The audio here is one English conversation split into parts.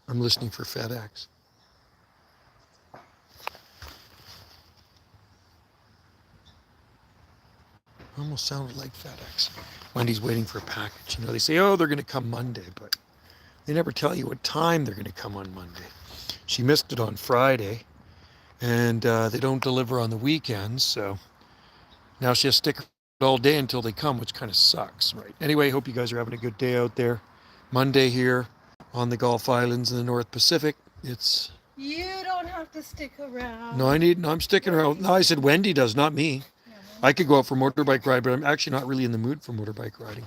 I'm listening for FedEx. Almost sounded like FedEx. Wendy's waiting for a package. You know, they say, oh, they're going to come Monday, but they never tell you what time they're going to come on Monday. She missed it on Friday, and they don't deliver on the weekends, so now she has to stick all day until they come, which kind of sucks, right? Anyway, hope you guys are having a good day out there. Monday here on the Gulf Islands in the North Pacific. It's... You don't have to stick around. No, I'm sticking around. No, I said Wendy does, not me. I could go out for a motorbike ride, but I'm actually not really in the mood for motorbike riding.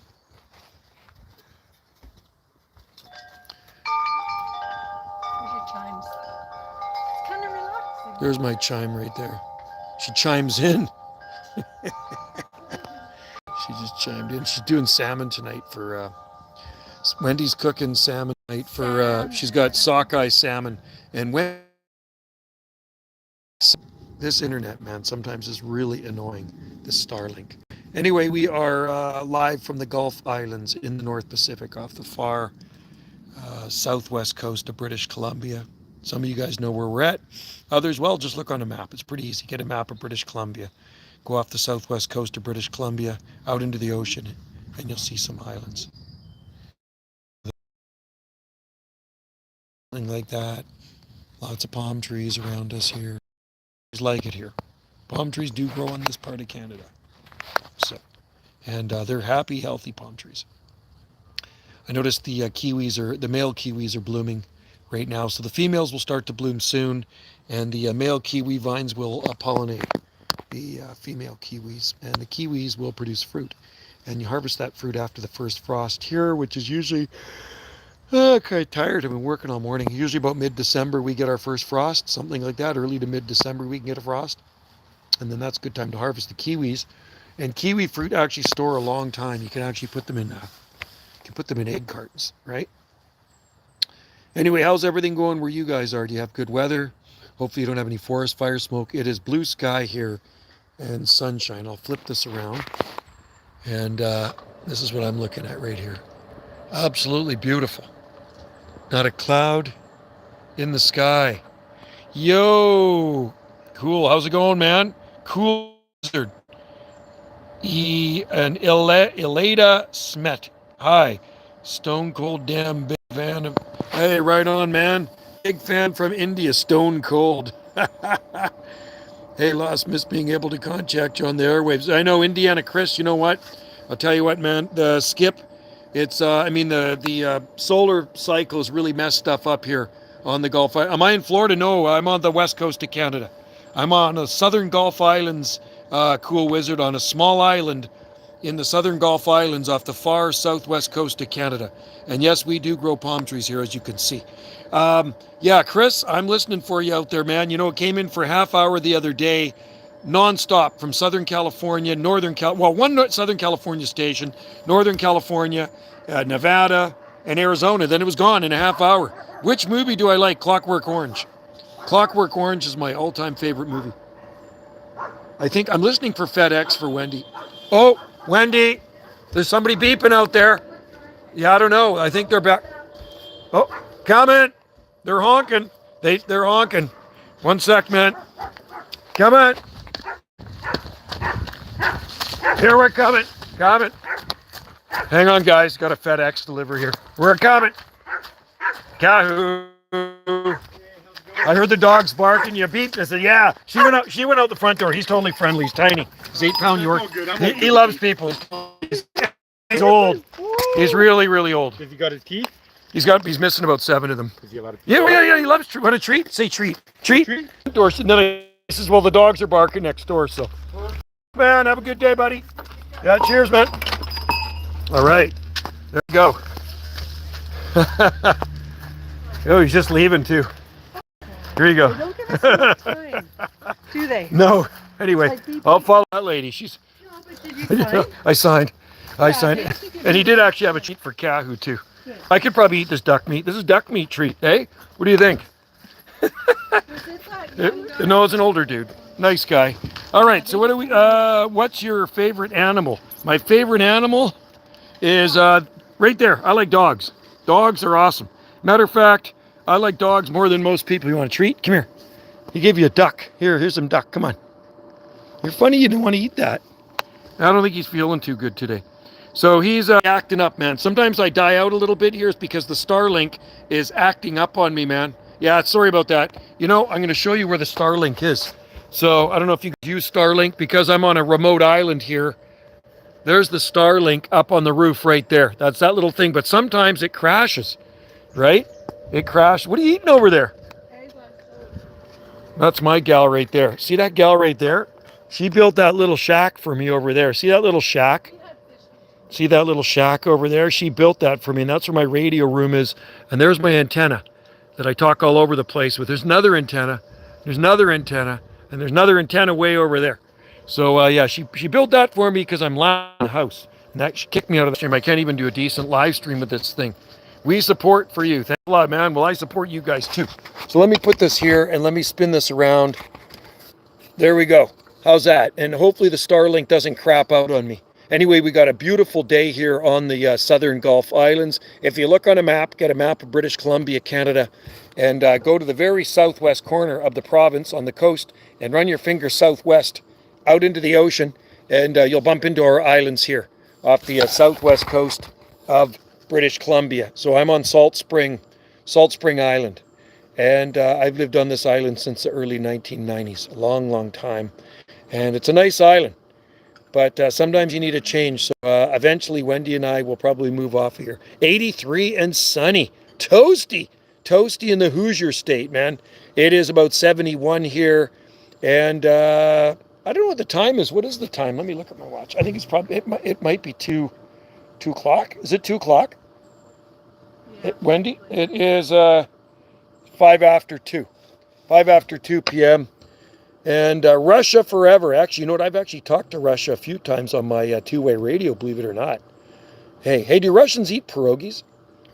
There's your chimes. It's kind of relaxing. There's my chime right there. She chimes in. She just chimed in. She's doing salmon tonight for... Wendy's cooking salmon tonight for... she's got sockeye salmon. And when... This internet, man, sometimes is really annoying, this Starlink. Anyway, we are live from the Gulf Islands in the North Pacific off the far southwest coast of British Columbia. Some of you guys know where we're at. Others, well, just look on a map. It's pretty easy. Get a map of British Columbia. Go off the southwest coast of British Columbia, out into the ocean, and you'll see some islands. Something like that. Lots of palm trees around us here. Like it here. Palm trees do grow in this part of Canada. So, and they're happy, healthy palm trees. I noticed the the male kiwis are blooming right now. So the females will start to bloom soon, and the male kiwi vines will pollinate the female kiwis, and the kiwis will produce fruit. And you harvest that fruit after the first frost here, which is usually... Okay, tired. I've been working all morning. Usually about mid-December we get our first frost, something like that. Early to mid-December we can get a frost. And then that's a good time to harvest the kiwis. And kiwi fruit actually store a long time. You can actually put them in egg cartons, right? Anyway, how's everything going where you guys are? Do you have good weather? Hopefully you don't have any forest fire smoke. It is blue sky here and sunshine. I'll flip this around. And this is what I'm looking at right here. Absolutely beautiful. Not a cloud in the sky. Yo! Cool. How's it going, man? Cool. And Elada Smet. Hi. Stone Cold damn big fan of... Hey, right on, man. Big fan from India. Stone Cold. Hey, Lost, miss being able to contact you on the airwaves. I know, Indiana Chris, you know what? I'll tell you what, man. The skip... It's, the solar cycle has really messed stuff up here on the Gulf. Am I in Florida? No, I'm on the west coast of Canada. I'm on the southern Gulf Islands, cool wizard, on a small island in the southern Gulf Islands off the far southwest coast of Canada. And yes, we do grow palm trees here, as you can see. Yeah, Chris, I'm listening for you out there, man. You know, it came in for a half hour the other day, non-stop from Southern California, one Southern California station, Northern California, Nevada, and Arizona. Then it was gone in a half hour. Which movie do I like? Clockwork Orange. Clockwork Orange is my all-time favorite movie. I think I'm listening for FedEx for Wendy. Oh, Wendy, there's somebody beeping out there. Yeah, I don't know. I think they're back. Oh, coming. They're honking. They're honking. One sec, man. Come on. Here we're coming. Coming. Hang on, guys. Got a FedEx delivery here. We're coming. Kahoo. I heard the dogs barking. You beeped. I said, yeah. She went out the front door. He's totally friendly. He's tiny. He's 8-pound York. He loves people. He's old. He's really, really old. Has he got his teeth? He's missing about 7 of them. Is he allowed to Yeah. He loves treat. Want a treat? Say treat. Treat. Door. And then I says, well, the dogs are barking next door. So, man, have a good day, buddy. Yeah. Cheers, man. All right. There you go. Oh, he's just leaving too. Here you go. They don't give us enough time, do they? No. Anyway, Like I'll follow that lady. She's. No, but did you sign? I signed. And he did actually have a treat for Kahoo too. Good. I could probably eat this duck meat. This is duck meat treat, eh? What do you think? No, it's an older dude. Nice guy. All right. So what's your favorite animal? My favorite animal is right there. I like dogs. Dogs are awesome. Matter of fact, I like dogs more than most people. You want a treat? Come here. He gave you a duck. Here's some duck. Come on. You're funny. You didn't want to eat that. I don't think he's feeling too good today. So he's acting up, man. Sometimes I die out a little bit here. It's because the Starlink is acting up on me, man. Yeah, sorry about that. You know, I'm going to show you where the Starlink is. So I don't know if you could use Starlink because I'm on a remote island here. There's the Starlink up on the roof right there. That's that little thing. But sometimes it crashes, right? It crashed. What are you eating over there? That's my gal right there. See that gal right there? She built that little shack for me over there. See that little shack? See that little shack over there? She built that for me, and that's where my radio room is. And there's my antenna that I talk all over the place with. There's another antenna. There's another antenna. And there's another antenna way over there. So, yeah, she built that for me because I'm loud in the house. And that she kicked me out of the stream. I can't even do a decent live stream with this thing. We support for you. Thanks a lot, man. Well, I support you guys, too. So let me put this here, and let me spin this around. There we go. How's that? And hopefully the Starlink doesn't crap out on me. Anyway, we got a beautiful day here on the southern Gulf Islands. If you look on a map, get a map of British Columbia, Canada, and go to the very southwest corner of the province on the coast and run your finger southwest out into the ocean, and you'll bump into our islands here off the southwest coast of British Columbia. So I'm on Salt Spring Island, and I've lived on this island since the early 1990s, a long, long time. And it's a nice island, but sometimes you need a change. So eventually Wendy and I will probably move off here. 83 and sunny, toasty in the Hoosier state, man. It is about 71 here, and I don't know what the time is. What is the time? Let me look at my watch. I think it's probably, it might be 2 o'clock. Is it 2 o'clock? Yeah. Wendy? It is 5 after 2 p.m. And Russia forever. Actually, you know what? I've actually talked to Russia a few times on my two-way radio, believe it or not. Hey, do Russians eat pierogies?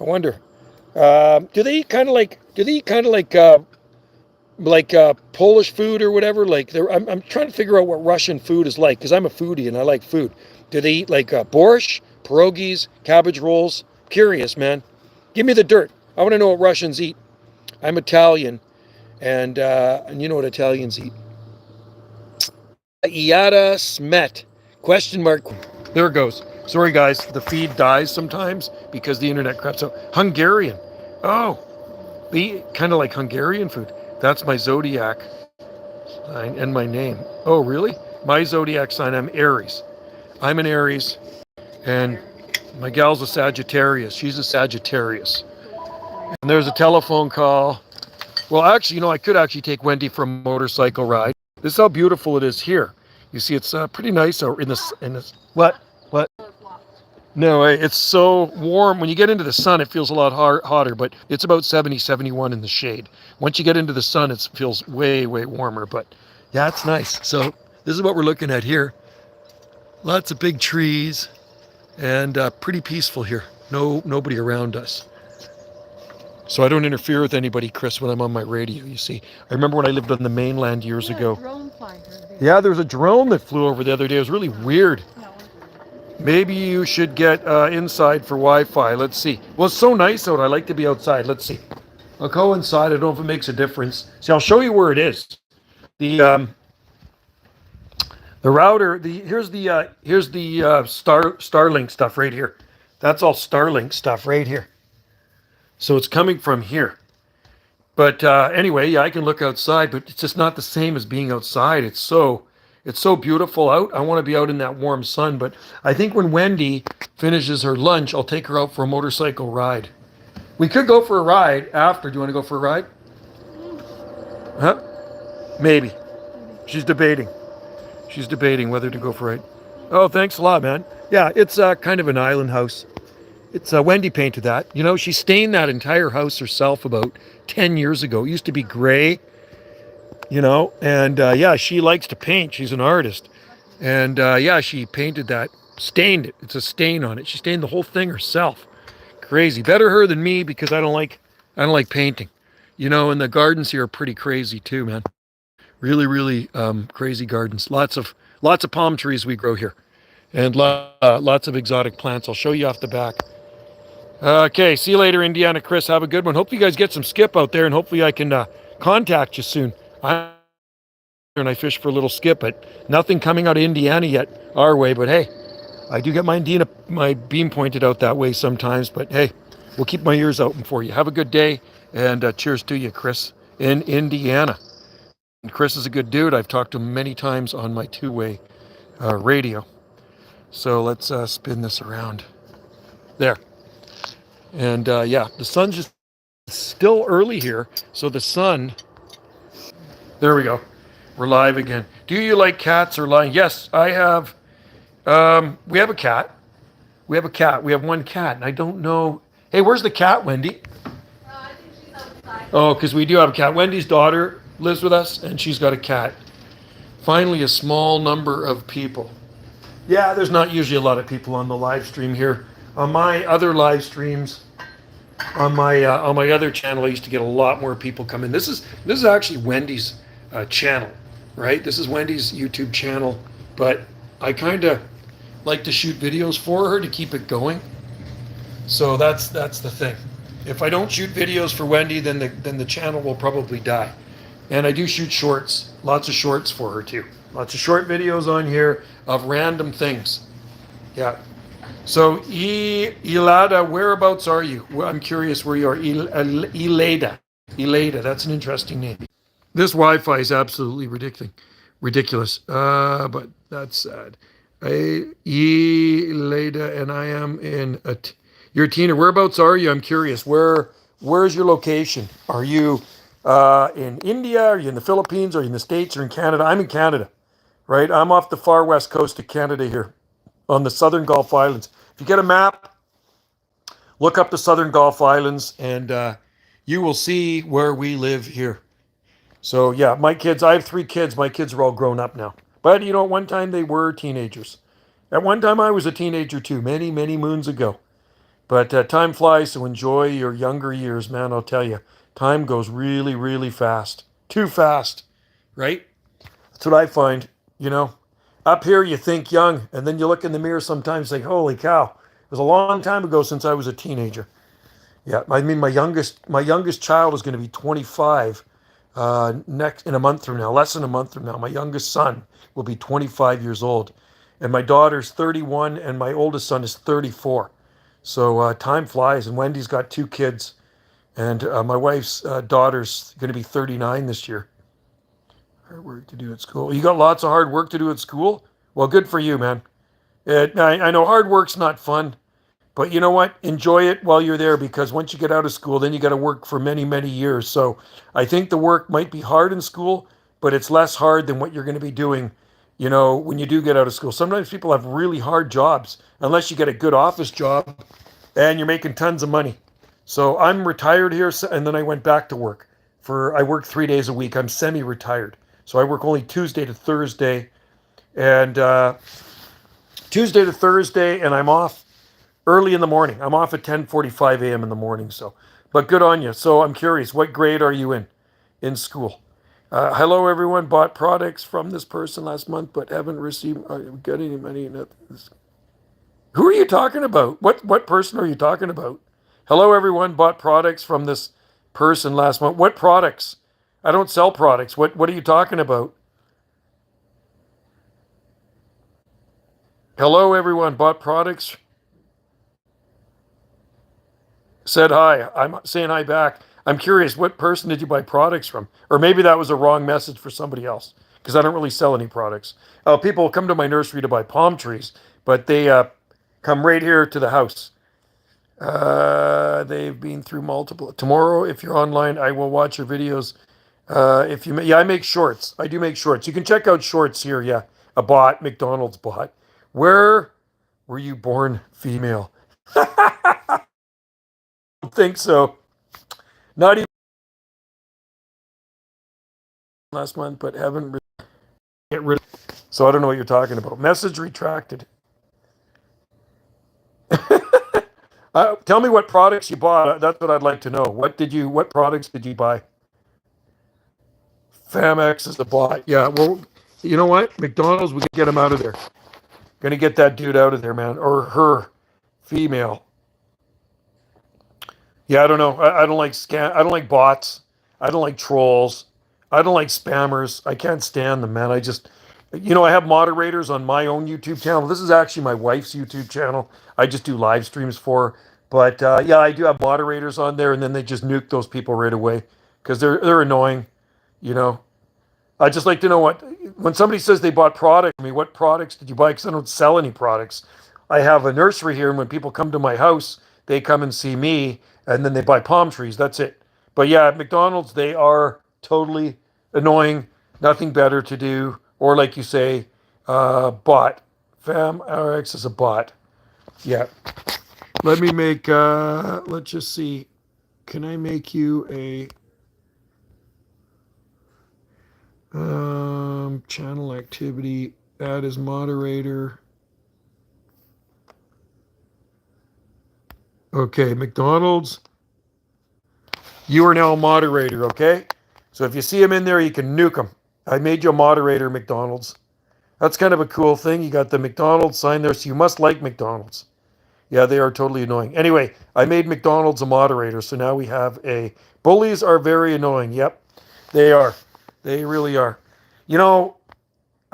I wonder. Do they eat kind of like Polish food or whatever? Like, I'm trying to figure out what Russian food is like because I'm a foodie and I like food. Do they eat like borscht, pierogies, cabbage rolls? Curious, man. Give me the dirt. I want to know what Russians eat. I'm Italian, and you know what Italians eat. Iada Smet, question mark. There it goes. Sorry, guys. The feed dies sometimes because the internet craps out. Hungarian. Oh, they eat kind of like Hungarian food. That's my zodiac sign and my name. Oh, really? My zodiac sign, I'm Aries. I'm an Aries, and my gal's a Sagittarius. She's a Sagittarius. And there's a telephone call. Well, actually, you know, I could actually take Wendy for a motorcycle ride. This is how beautiful it is here. You see, it's pretty nice out in this. What? No, it's so warm. When you get into the sun, it feels a lot hotter, but it's about 70, 71 in the shade. Once you get into the sun, it feels way, way warmer. But yeah, it's nice. So this is what we're looking at here. Lots of big trees and pretty peaceful here. Nobody around us. So I don't interfere with anybody, Chris, when I'm on my radio, you see. I remember when I lived on the mainland years ago. Drone fighter there. Yeah, there was a drone that flew over the other day. It was really weird. Maybe you should get inside for Wi-Fi. Let's see. Well, it's so nice out. I like to be outside. Let's see. I'll go inside. I don't know if it makes a difference. See, I'll show you where it is. The router. Here's the Starlink stuff right here. That's all Starlink stuff right here. So it's coming from here. But anyway, yeah, I can look outside, but it's just not the same as being outside. It's so beautiful out. I want to be out in that warm sun. But I think when Wendy finishes her lunch, I'll take her out for a motorcycle ride. We could go for a ride after. Do you want to go for a ride? Huh? Maybe. She's debating. She's debating whether to go for a ride. Oh, thanks a lot, man. Yeah, it's kind of an island house. It's Wendy painted that. You know, she stained that entire house herself about 10 years ago. It used to be gray, you know, and yeah, she likes to paint. She's an artist. And yeah, she painted that, stained it. It's a stain on it. She stained the whole thing herself. Crazy. Better her than me because I don't like painting. You know, and the gardens here are pretty crazy too, man. Really, really crazy gardens. Lots of palm trees we grow here. And lots of exotic plants. I'll show you off the back. Okay, see you later, Indiana. Chris, have a good one. Hope you guys get some skip out there, and hopefully I can contact you soon. I fish for a little skip, but nothing coming out of Indiana yet our way. But hey, I do get my beam pointed out that way sometimes. But hey, we'll keep my ears open for you. Have a good day, and cheers to you, Chris, in Indiana. And Chris is a good dude. I've talked to him many times on my two-way radio. So let's spin this around. There. And yeah, the sun's just still early here. So the sun, there we go. We're live again. Do you like cats or lions? Yes, I have. We have a cat. We have a cat. We have one cat. And I don't know. Hey, where's the cat, Wendy? I think she's outside. Oh, because we do have a cat. Wendy's daughter lives with us, and she's got a cat. Finally, a small number of people. Yeah, there's not usually a lot of people on the live stream here. On my other live streams, on my other channel, I used to get a lot more people come in. This is actually Wendy's channel, right? This is Wendy's YouTube channel, but I kind of like to shoot videos for her to keep it going. So that's the thing. If I don't shoot videos for Wendy, then the channel will probably die. And I do shoot shorts, lots of shorts for her too. Lots of short videos on here of random things. Yeah. So Ilada, whereabouts are you? Well, I'm curious where you are. Ilada. Ilada, that's an interesting name. This Wi-Fi is absolutely ridiculous. But that's sad. Ilada, and I am in you're Tina. Whereabouts are you? I'm curious. Where's your location? Are you in India? Are you in the Philippines? Are you in the States or in Canada? I'm in Canada, right? I'm off the far west coast of Canada here on the Southern Gulf Islands. If you get a map, look up the Southern Gulf Islands and you will see where we live here. So yeah, my kids, I have 3 kids. My kids are all grown up now. But you know, at one time they were teenagers. At one time I was a teenager too, many, many moons ago. But time flies, so enjoy your younger years, man. I'll tell you, time goes really, really fast. Too fast, right? That's what I find, you know. Up here, you think young, and then you look in the mirror sometimes and think, holy cow, it was a long time ago since I was a teenager. Yeah, I mean, my youngest child is going to be 25 next in a month from now, less than a month from now. My youngest son will be 25 years old, and my daughter's 31, and my oldest son is 34. So time flies, and Wendy's got 2 kids, and my wife's daughter's going to be 39 this year. Hard work to do at school. You got lots of hard work to do at school? Well, good for you, man. I know hard work's not fun, but you know what? Enjoy it while you're there, because once you get out of school, then you got to work for many, many years. So I think the work might be hard in school, but it's less hard than what you're going to be doing, you know, when you do get out of school. Sometimes people have really hard jobs, unless you get a good office job and you're making tons of money. So I'm retired here, and then I went back to work. I work 3 days a week. I'm semi-retired. So I work only Tuesday to Thursday, and Tuesday to Thursday, and I'm off early in the morning. I'm off at 10:45 a.m. in the morning. So, but good on you. So I'm curious, what grade are you in school? Hello, everyone. Bought products from this person last month, but haven't received. Got any money? Who are you talking about? What person are you talking about? Hello, everyone. Bought products from this person last month. What products? I don't sell products. What are you talking about? Hello, everyone. Bought products. Said hi. I'm saying hi back. I'm curious, what person did you buy products from? Or maybe that was a wrong message for somebody else, because I don't really sell any products. People come to my nursery to buy palm trees, but they come right here to the house. They've been through multiple. Tomorrow, if you're online, I will watch your videos. I make shorts. I do make shorts. You can check out shorts here. Yeah, a bot, McDonald's bot. Where were you born female? I don't think so. Not even last month, but haven't get rid of. So I don't know what you're talking about. Message retracted. Tell me what products you bought. That's what I'd like to know. What products did you buy? Famex is the bot. Yeah, well, you know what? McDonald's, we can get him out of there. Gonna get that dude out of there, man. Or her, female. Yeah, I don't know. I don't like scam. I don't like bots. I don't like trolls. I don't like spammers. I can't stand them, man. I just, I have moderators on my own YouTube channel. This is actually my wife's YouTube channel. I just do live streams for her. But yeah, I do have moderators on there, and then they just nuke those people right away because they're annoying. You know, I just like to know when somebody says they bought product. I mean, what products did you buy? Because I don't sell any products. I have a nursery here, and when people come to my house, they come and see me, and then they buy palm trees. That's it. But yeah, at McDonald's, they are totally annoying. Nothing better to do, or like you say, bot. Fam RX is a bot. Yeah. Let me make. Let's just see. Can I make you a channel activity? Add as moderator. Okay, McDonald's. You are now a moderator, okay? So if you see him in there, you can nuke him. I made you a moderator, McDonald's. That's kind of a cool thing. You got the McDonald's sign there, so you must like McDonald's. Yeah, they are totally annoying. Anyway, I made McDonald's a moderator, so now we have a... Bullies are very annoying. Yep, they are. They really are. You know,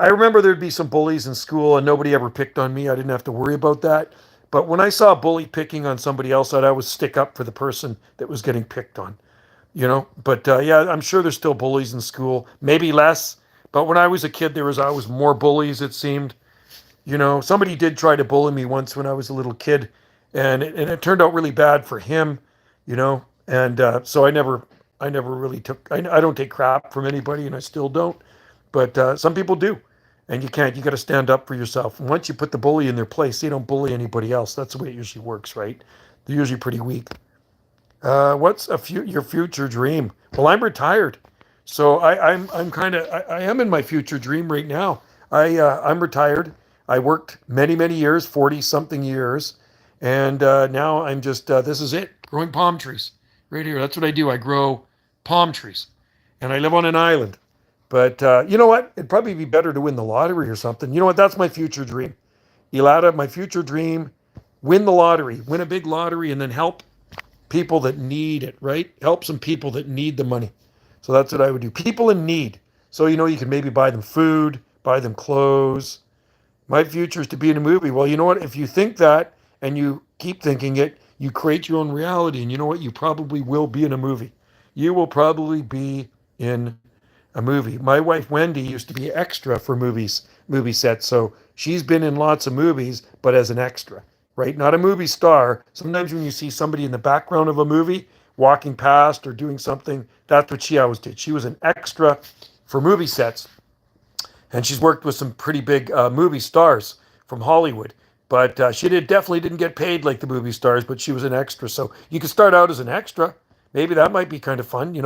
I remember there'd be some bullies in school and nobody ever picked on me. I didn't have to worry about that. But when I saw a bully picking on somebody else, I'd always stick up for the person that was getting picked on. But yeah, I'm sure there's still bullies in school, maybe less. But when I was a kid, there was always more bullies, it seemed. Somebody did try to bully me once when I was a little kid, and it turned out really bad for him, and so I never really took, I don't take crap from anybody, and I still don't. But some people do, and you can't. You got to stand up for yourself. And once you put the bully in their place, they don't bully anybody else. That's the way it usually works, right? They're usually pretty weak. What's your future dream? Well, I'm retired, so I'm kind of I am in my future dream right now. I'm retired. I worked many years, 40 something years, and now I'm just this is it, growing palm trees right here. That's what I do. I grow palm trees, and I live on an island. But you know what? It'd probably be better to win the lottery or something. You know what? That's my future dream. Elada, my future dream: win the lottery, win a big lottery, and then help people that need it, right? Help some people that need the money. So that's what I would do. People in need. So, you can maybe buy them food, buy them clothes. My future is to be in a movie. Well, you know what? If you think that and you keep thinking it, you create your own reality. And you know what? You probably will be in a movie. You will probably be in a movie. My wife, Wendy, used to be extra for movie sets. So she's been in lots of movies, but as an extra, right? Not a movie star. Sometimes when you see somebody in the background of a movie walking past or doing something, that's what she always did. She was an extra for movie sets. And she's worked with some pretty big movie stars from Hollywood. But she definitely didn't get paid like the movie stars, but she was an extra. So you could start out as an extra. Maybe that might be kind of fun,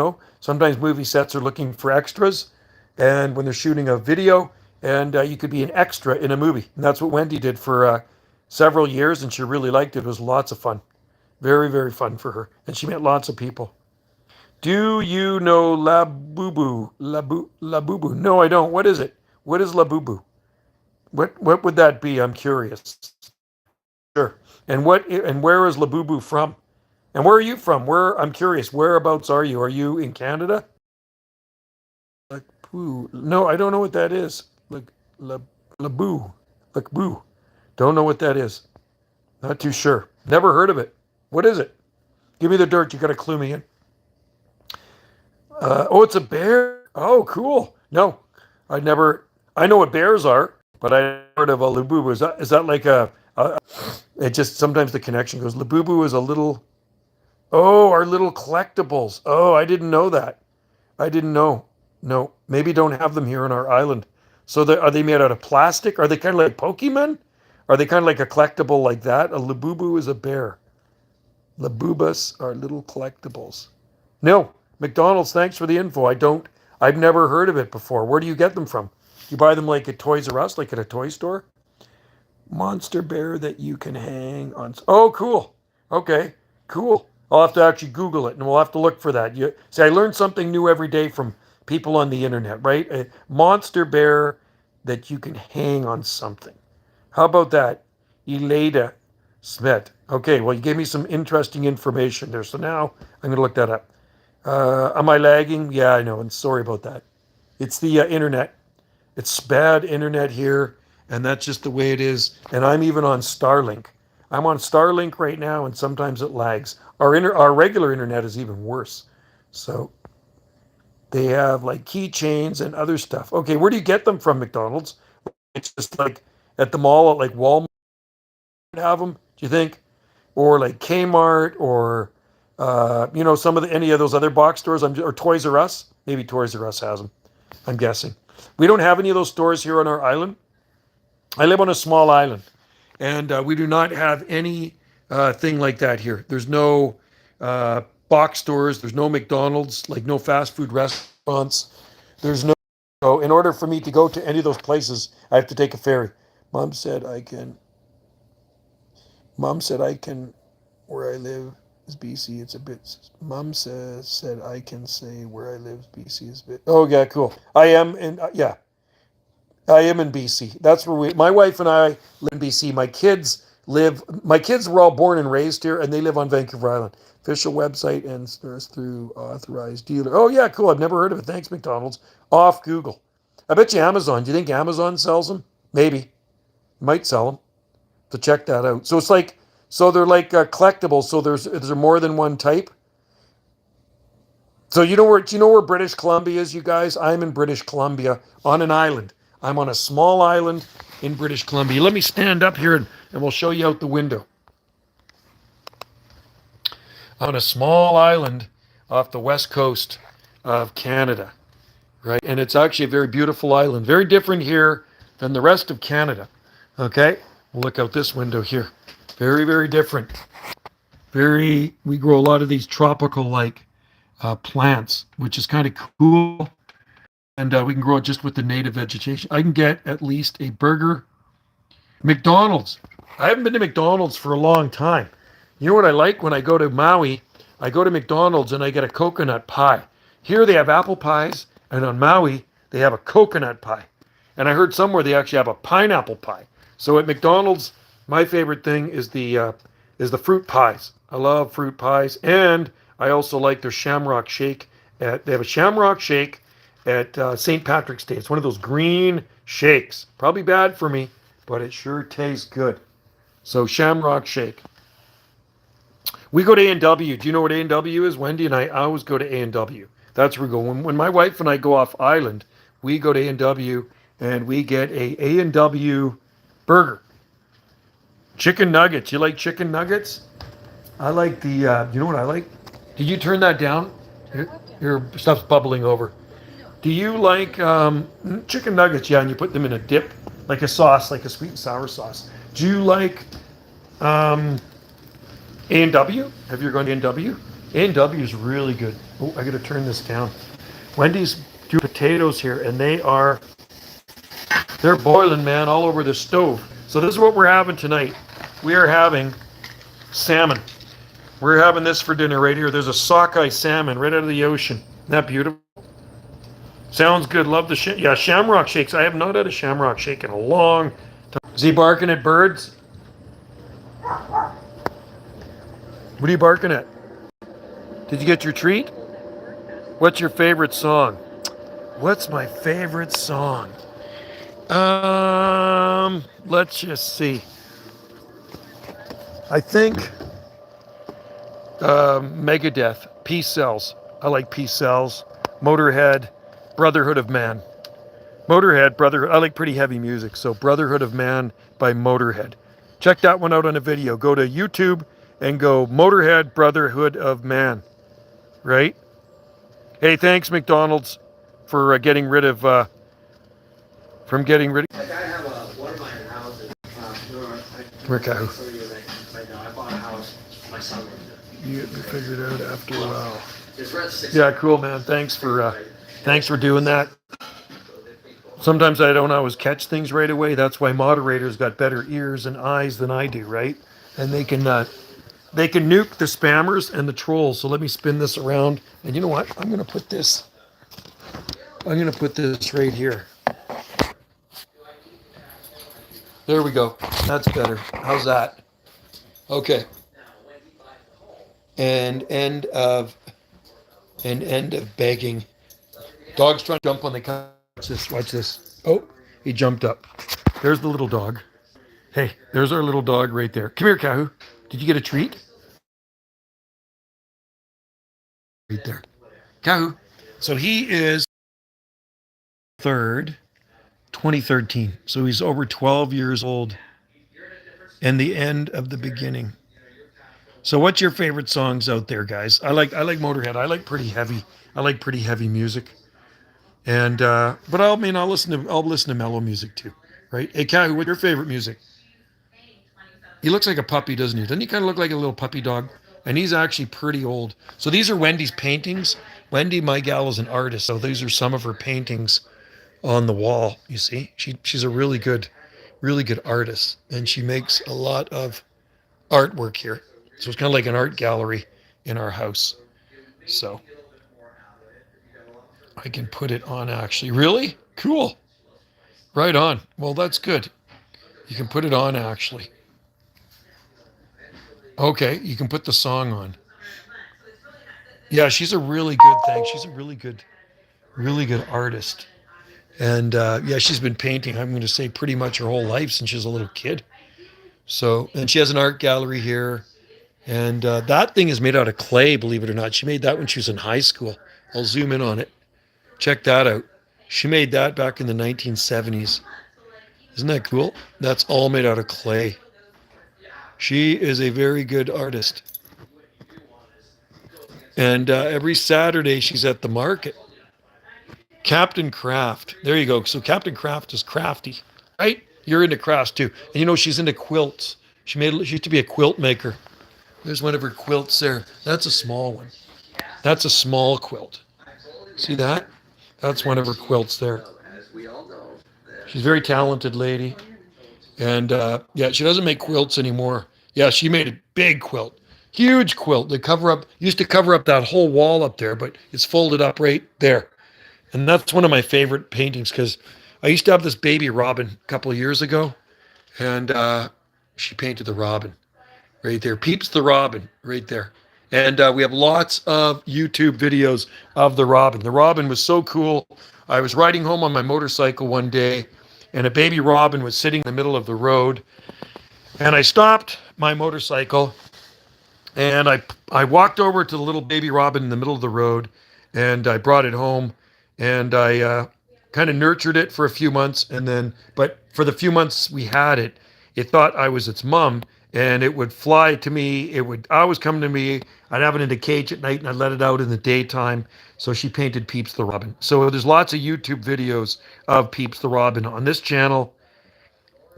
Sometimes movie sets are looking for extras, and when they're shooting a video, and you could be an extra in a movie. And that's what Wendy did for several years, and she really liked it. It was lots of fun. Very, very fun for her. And she met lots of people. Do you know La Boo Boo? La Boo Boo. No, I don't. What is it? What is La Boo Boo? What would that be? I'm curious. Sure. And where is La Boo Boo from? And where are you from? I'm curious. Whereabouts are you? Are you in Canada? Like boo. No, I don't know what that is. Like la boo. Like boo. Don't know what that is. Not too sure. Never heard of it. What is it? Give me the dirt. You got to clue me in. Oh, it's a bear. Oh, cool. No, I never. I know what bears are, but I never heard of a labubu. Is that like it just sometimes the connection goes. Labubu is a little. Oh, our little collectibles. Oh, I didn't know that. I didn't know. No, maybe don't have them here on our island. So are they made out of plastic? Are they kind of like Pokemon? Are they kind of like a collectible like that? A labubu is a bear. Labubas are little collectibles. No, McDonald's, thanks for the info. I've never heard of it before. Where do you get them from? You buy them like at Toys R Us, like at a toy store? Monster bear that you can hang on. Oh, cool. Okay, cool. I'll have to actually Google it, and we'll have to look for that. See, I learn something new every day from people on the internet, right? A monster bear that you can hang on something. How about that? Elada. Smet. Okay, well, you gave me some interesting information there. So now I'm going to look that up. Am I lagging? Yeah, I know. And sorry about that. It's the internet. It's bad internet here, and that's just the way it is. And I'm even on Starlink. I'm on Starlink right now, and sometimes it lags. Our regular internet is even worse. So they have like keychains and other stuff. Okay, where do you get them from, McDonald's? It's just like at the mall, at like Walmart have them. Do you think? Or like Kmart, or some of any of those other box stores, or Toys R Us. Maybe Toys R Us has them. I'm guessing. We don't have any of those stores here on our island. I live on a small island, and we do not have any thing like that here. There's no box stores. There's no McDonald's, like no fast food restaurants. There's no. So in order for me to go to any of those places, I have to take a ferry. Mom said I can. Mom said I can. Where I live is BC. It's a bit. Mom said I can say where I live. BC is a bit. Oh yeah, cool. I am in. Yeah, I am in BC. That's where my wife and I live in BC. My kids were all born and raised here, and they live on Vancouver Island. Official website and stores through authorized dealer. Oh, yeah, cool. I've never heard of it. Thanks, McDonald's. Off Google. I bet you Amazon. Do you think Amazon sells them? Maybe. Might sell them. So check that out. So they're like collectibles. So is there more than one type? So do you know where British Columbia is, you guys? I'm in British Columbia on an island. I'm on a small island in British Columbia. Let me stand up here and we'll show you out the window. On a small island off the west coast of Canada, right? And it's actually a very beautiful island. Very different here than the rest of Canada. Okay? We'll look out this window here. Very, very different. We grow a lot of these tropical like plants, which is kind of cool. And we can grow it just with the native vegetation. I can get at least a burger. McDonald's. I haven't been to McDonald's for a long time. You know what I like when I go to Maui? I go to McDonald's and I get a coconut pie. Here they have apple pies, and on Maui they have a coconut pie. And I heard somewhere they actually have a pineapple pie. So at McDonald's, my favorite thing is the fruit pies. I love fruit pies, and I also like their Shamrock Shake. They have a Shamrock Shake at St. Patrick's Day. It's one of those green shakes. Probably bad for me, but it sure tastes good. So Shamrock Shake. We go to A&W. Do you know what A&W is? Wendy and I always go to A&W. That's where we go. When my wife and I go off island, we go to A&W and we get a A&W burger. Chicken nuggets. You like chicken nuggets? I like the, you know what I like? Did you turn that down? Your stuff's bubbling over. Do you like chicken nuggets? Yeah, and you put them in a dip, like a sauce, like a sweet and sour sauce. Do you like A&W? Have you gone to A&W? A&W is really good. Oh, I got to turn this down. Wendy's do potatoes here, and they're boiling, man, all over the stove. So this is what we're having tonight. We are having salmon. We're having this for dinner right here. There's a sockeye salmon right out of the ocean. Isn't that beautiful? Sounds good. Love the Shamrock Shakes. I have not had a Shamrock Shake in a long time. Is he barking at birds? What are you barking at? Did you get your treat? What's your favorite song? What's my favorite song? Let's just see. I think Megadeth, Peace Cells. I like Peace Cells. Motorhead, Brotherhood of Man. Motorhead, Brotherhood. I like pretty heavy music, so Brotherhood of Man by Motorhead. Check that one out on a video. Go to YouTube and go Motorhead, Brotherhood of Man. Right? Hey, thanks McDonald's for getting rid of. Like I have one of my houses. Right now, I bought a house. My son lived there. You figured it out after a while. Yeah, cool, man. Thanks for doing that. Sometimes I don't always catch things right away. That's why moderators got better ears and eyes than I do, right? And they can nuke the spammers and the trolls. So let me spin this around. And you know what? I'm gonna put this right here. There we go. That's better. How's that? Okay. And end of begging. Dog's trying to jump on the couch. Watch this. Watch this. Oh, he jumped up. There's the little dog. Hey, there's our little dog right there. Come here, Kahu. Did you get a treat? Right there. Kahu. So he is 3rd, 2013. So he's over 12 years old and the end of the beginning. So what's your favorite songs out there, guys? I like Motorhead. I like pretty heavy music. And but I'll listen to mellow music too. Right? Hey Kahu, what's your favorite music? He looks like a puppy, doesn't he? Doesn't he kind of look like a little puppy dog? And he's actually pretty old. So these are Wendy's paintings. Wendy, my gal, is an artist. So these are some of her paintings on the wall. You see, she's a really good artist, and she makes a lot of artwork here. So it's kind of like an art gallery in our house. So I can put it on actually. Really? Cool. Right on. Well, that's good. You can put it on actually. Okay, you can put the song on. Yeah, she's a really good thing. She's a really good artist. And yeah, she's been painting, I'm going to say, pretty much her whole life since she was a little kid. So, and she has an art gallery here. And that thing is made out of clay, believe it or not. She made that when she was in high school. I'll zoom in on it. Check that out. She made that back in the 1970s. Isn't that cool? That's all made out of clay. She is a very good artist. And every Saturday she's at the market. Captain Craft. There you go. So Captain Craft is crafty, right? You're into crafts too. And you know she's into quilts. She used to be a quilt maker. There's one of her quilts there. That's a small one. That's a small quilt. See that? That's one of her quilts there. She's a very talented lady. And yeah, she doesn't make quilts anymore. Yeah, she made a big quilt. Huge quilt. They used to cover up that whole wall up there, but it's folded up right there. And that's one of my favorite paintings because I used to have this baby robin a couple of years ago, and she painted the robin right there. Peeps the robin right there. And we have lots of YouTube videos of the robin. The robin was so cool. I was riding home on my motorcycle one day, and a baby robin was sitting in the middle of the road. And I stopped my motorcycle, and I walked over to the little baby robin in the middle of the road, and I brought it home, and I kind of nurtured it for a few months, but for the few months we had it, it thought I was its mom, and it would fly to me. It would always come to me. I'd have it in a cage at night, and I'd let it out in the daytime. So she painted Peeps the Robin. So there's lots of YouTube videos of Peeps the Robin on this channel.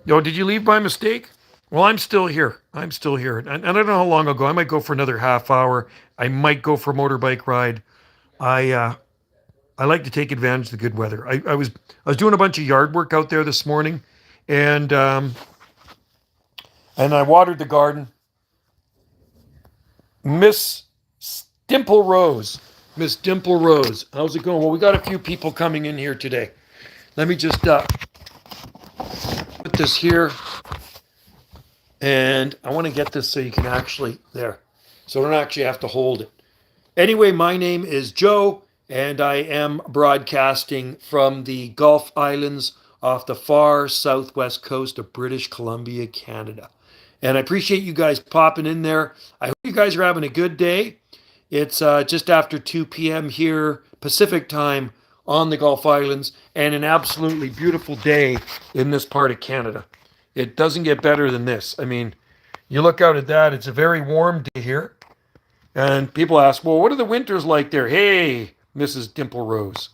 Yo, did you leave by mistake? Well, I'm still here. I'm still here. And I don't know how long I'll go. I might go for another half hour. I might go for a motorbike ride. I like to take advantage of the good weather. I was doing a bunch of yard work out there this morning, and I watered the garden. Miss Dimple Rose. Miss Dimple Rose. How's it going? Well, we got a few people coming in here today. Let me just put this here. And I want to get this so you can actually, there. So I don't actually have to hold it. Anyway, my name is Joe, and I am broadcasting from the Gulf Islands off the far southwest coast of British Columbia, Canada. And I appreciate you guys popping in there. I hope you guys are having a good day. It's just after 2 p.m. here, Pacific time, on the Gulf Islands, and an absolutely beautiful day in this part of Canada. It doesn't get better than this. I mean, you look out at that, it's a very warm day here. And people ask, well, what are the winters like there? Hey, Mrs. Dimple Rose.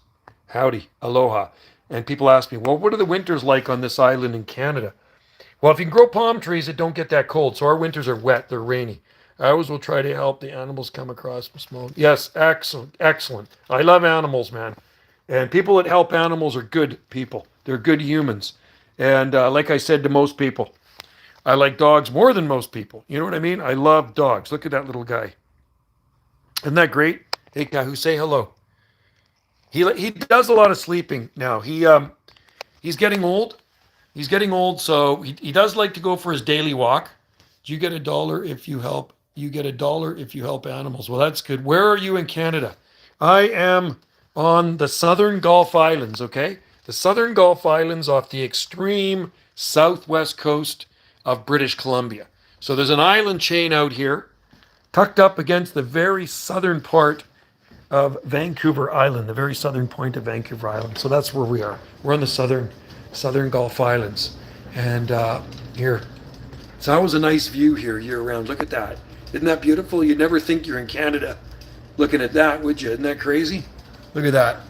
Howdy. Aloha. And people ask me, well, what are the winters like on this island in Canada? Well, if you can grow palm trees, it don't get that cold. So our winters are wet, they're rainy. I always will try to help the animals come across from smoke. Yes, excellent, excellent. I love animals, man. And people that help animals are good people. They're good humans. And like I said to most people, I like dogs more than most people. You know what I mean? I love dogs. Look at that little guy. Isn't that great? Hey, Kahu, say hello. He does a lot of sleeping now. He's getting old. He's getting old, so he does like to go for his daily walk. You get $1 if you help. You get $1 if you help animals. Well, that's good. Where are you in Canada? I am on the Southern Gulf Islands, okay? The Southern Gulf Islands off the extreme southwest coast of British Columbia. So there's an island chain out here, tucked up against the very southern part of Vancouver Island, the very southern point of Vancouver Island. So that's where we are. We're on the southern Gulf Islands. And here, it's always a nice view here year round. Look at that. Isn't that beautiful? You'd never think you're in Canada looking at that, would you? Isn't that crazy? Look at that.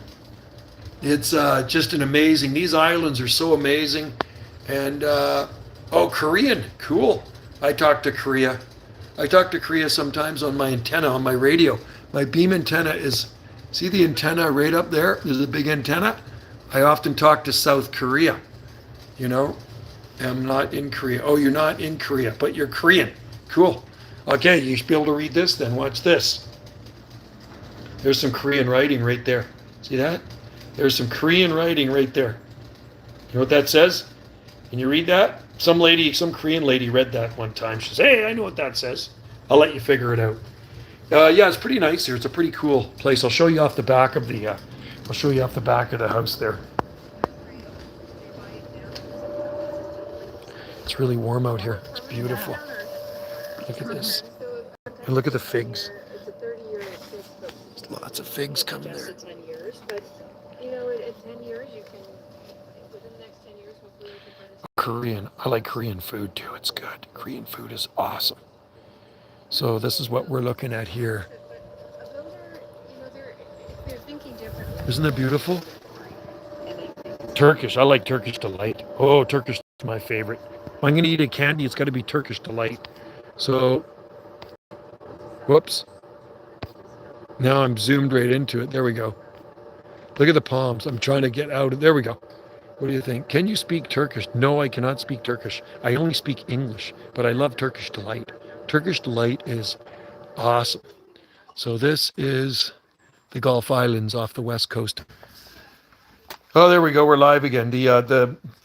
It's just an amazing, these islands are so amazing. And, oh, Korean, cool. I talk to Korea. I talk to Korea sometimes on my antenna, on my radio. My beam antenna is, see the antenna right up there? There's a big antenna. I often talk to South Korea, you know. I'm not in Korea. Oh, you're not in Korea, but you're Korean. Cool. Okay, you should be able to read this then. Watch this. There's some Korean writing right there. See that? There's some Korean writing right there. You know what that says? Can you read that? Some Korean lady read that one time. She says, hey, I know what that says. I'll let you figure it out. Yeah, it's pretty nice here. It's a pretty cool place. I'll show you off the back of the house there. It's really warm out here. It's beautiful. Look at this. And look at the figs. There's lots of figs coming there. Korean. I like Korean food too. It's good. Korean food is awesome. So this is what we're looking at here. Isn't that beautiful? Turkish. I like Turkish Delight. Oh, Turkish is my favorite. If I'm going to eat a candy, it's got to be Turkish Delight. So, whoops. Now I'm zoomed right into it. There we go. Look at the palms. I'm trying to get out of, there we go. What do you think? Can you speak Turkish? No, I cannot speak Turkish. I only speak English, but I love Turkish Delight. Turkish Delight is awesome. So this is the Gulf Islands off the west coast. Oh, there we go. We're live again.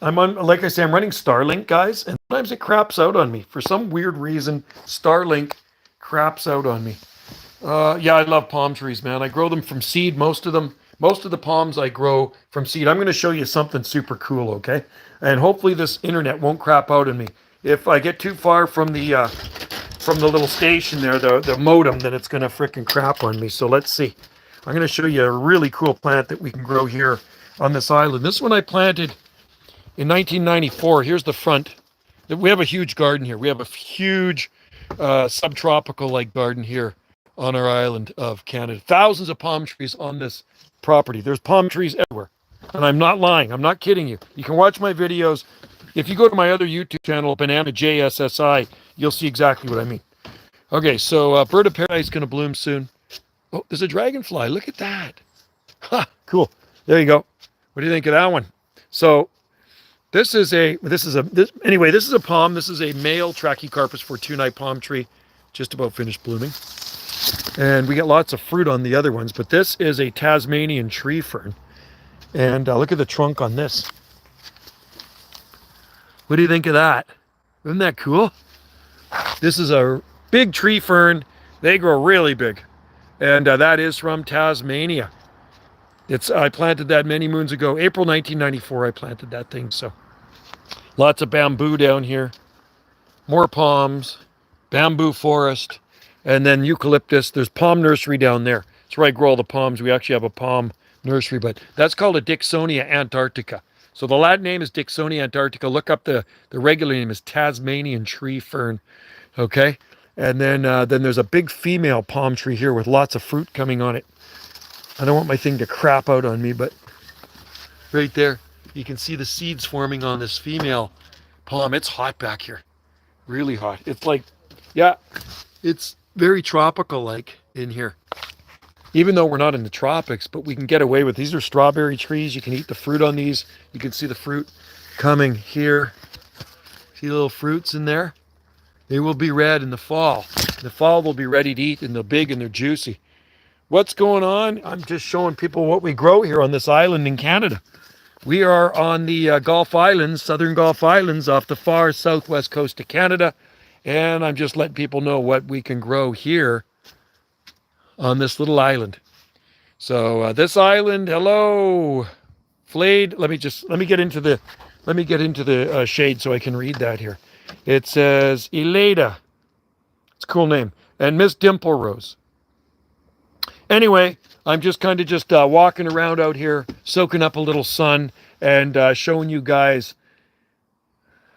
I'm on, like I say, I'm running Starlink, guys, and sometimes it craps out on me. For some weird reason, Starlink craps out on me. Yeah, I love palm trees, man. I grow them from seed. Most of the palms I grow from seed. I'm going to show you something super cool, okay? And hopefully this internet won't crap out on me. If I get too far from the little station there, the modem, then it's going to frickin' crap on me. So let's see. I'm going to show you a really cool plant that we can grow here on this island. This one I planted in 1994. Here's the front. We have a huge garden here. We have a huge subtropical-like garden here on our island of Canada. Thousands of palm trees on this property. There's palm trees everywhere. And I'm not lying. I'm not kidding you. You can watch my videos. If you go to my other YouTube channel, Banana JSSI, you'll see exactly what I mean. Okay, so Bird of Paradise is going to bloom soon. Oh, there's a dragonfly. Look at that. Ha, cool. There you go. What do you think of that one? So this is a palm. This is a male Trachycarpus fortunei palm tree, just about finished blooming. And we get lots of fruit on the other ones, but this is a Tasmanian tree fern. And look at the trunk on this. What do you think of that? Isn't that cool? This is a big tree fern. They grow really big. And that is from Tasmania. I planted that many moons ago. April 1994, I planted that thing. So lots of bamboo down here. More palms, bamboo forest, and then eucalyptus. There's palm nursery down there. That's where I grow all the palms. We actually have a palm nursery, but that's called a Dicksonia antarctica. So the Latin name is Dicksonia antarctica. Look up the regular name is Tasmanian tree fern. Okay. And then there's a big female palm tree here with lots of fruit coming on it. I don't want my thing to crap out on me, but right there, you can see the seeds forming on this female palm. It's hot back here. Really hot. It's like, yeah, it's very tropical like in here. Even though we're not in the tropics, but we can get away with, these are strawberry trees. You can eat the fruit on these. You can see the fruit coming here. See little fruits in there? They will be red in the fall. In the fall, they'll be ready to eat, and they're big and they're juicy. What's going on? I'm just showing people what we grow here on this island in Canada. We are on the Gulf Islands, Southern Gulf Islands, off the far southwest coast of Canada. And I'm just letting people know what we can grow here on this little island. So this island, hello, flayed. Let me get into the shade so I can read that here. It says Elada. It's a cool name. And Miss Dimple Rose. Anyway, I'm just kind of just walking around out here, soaking up a little sun, and showing you guys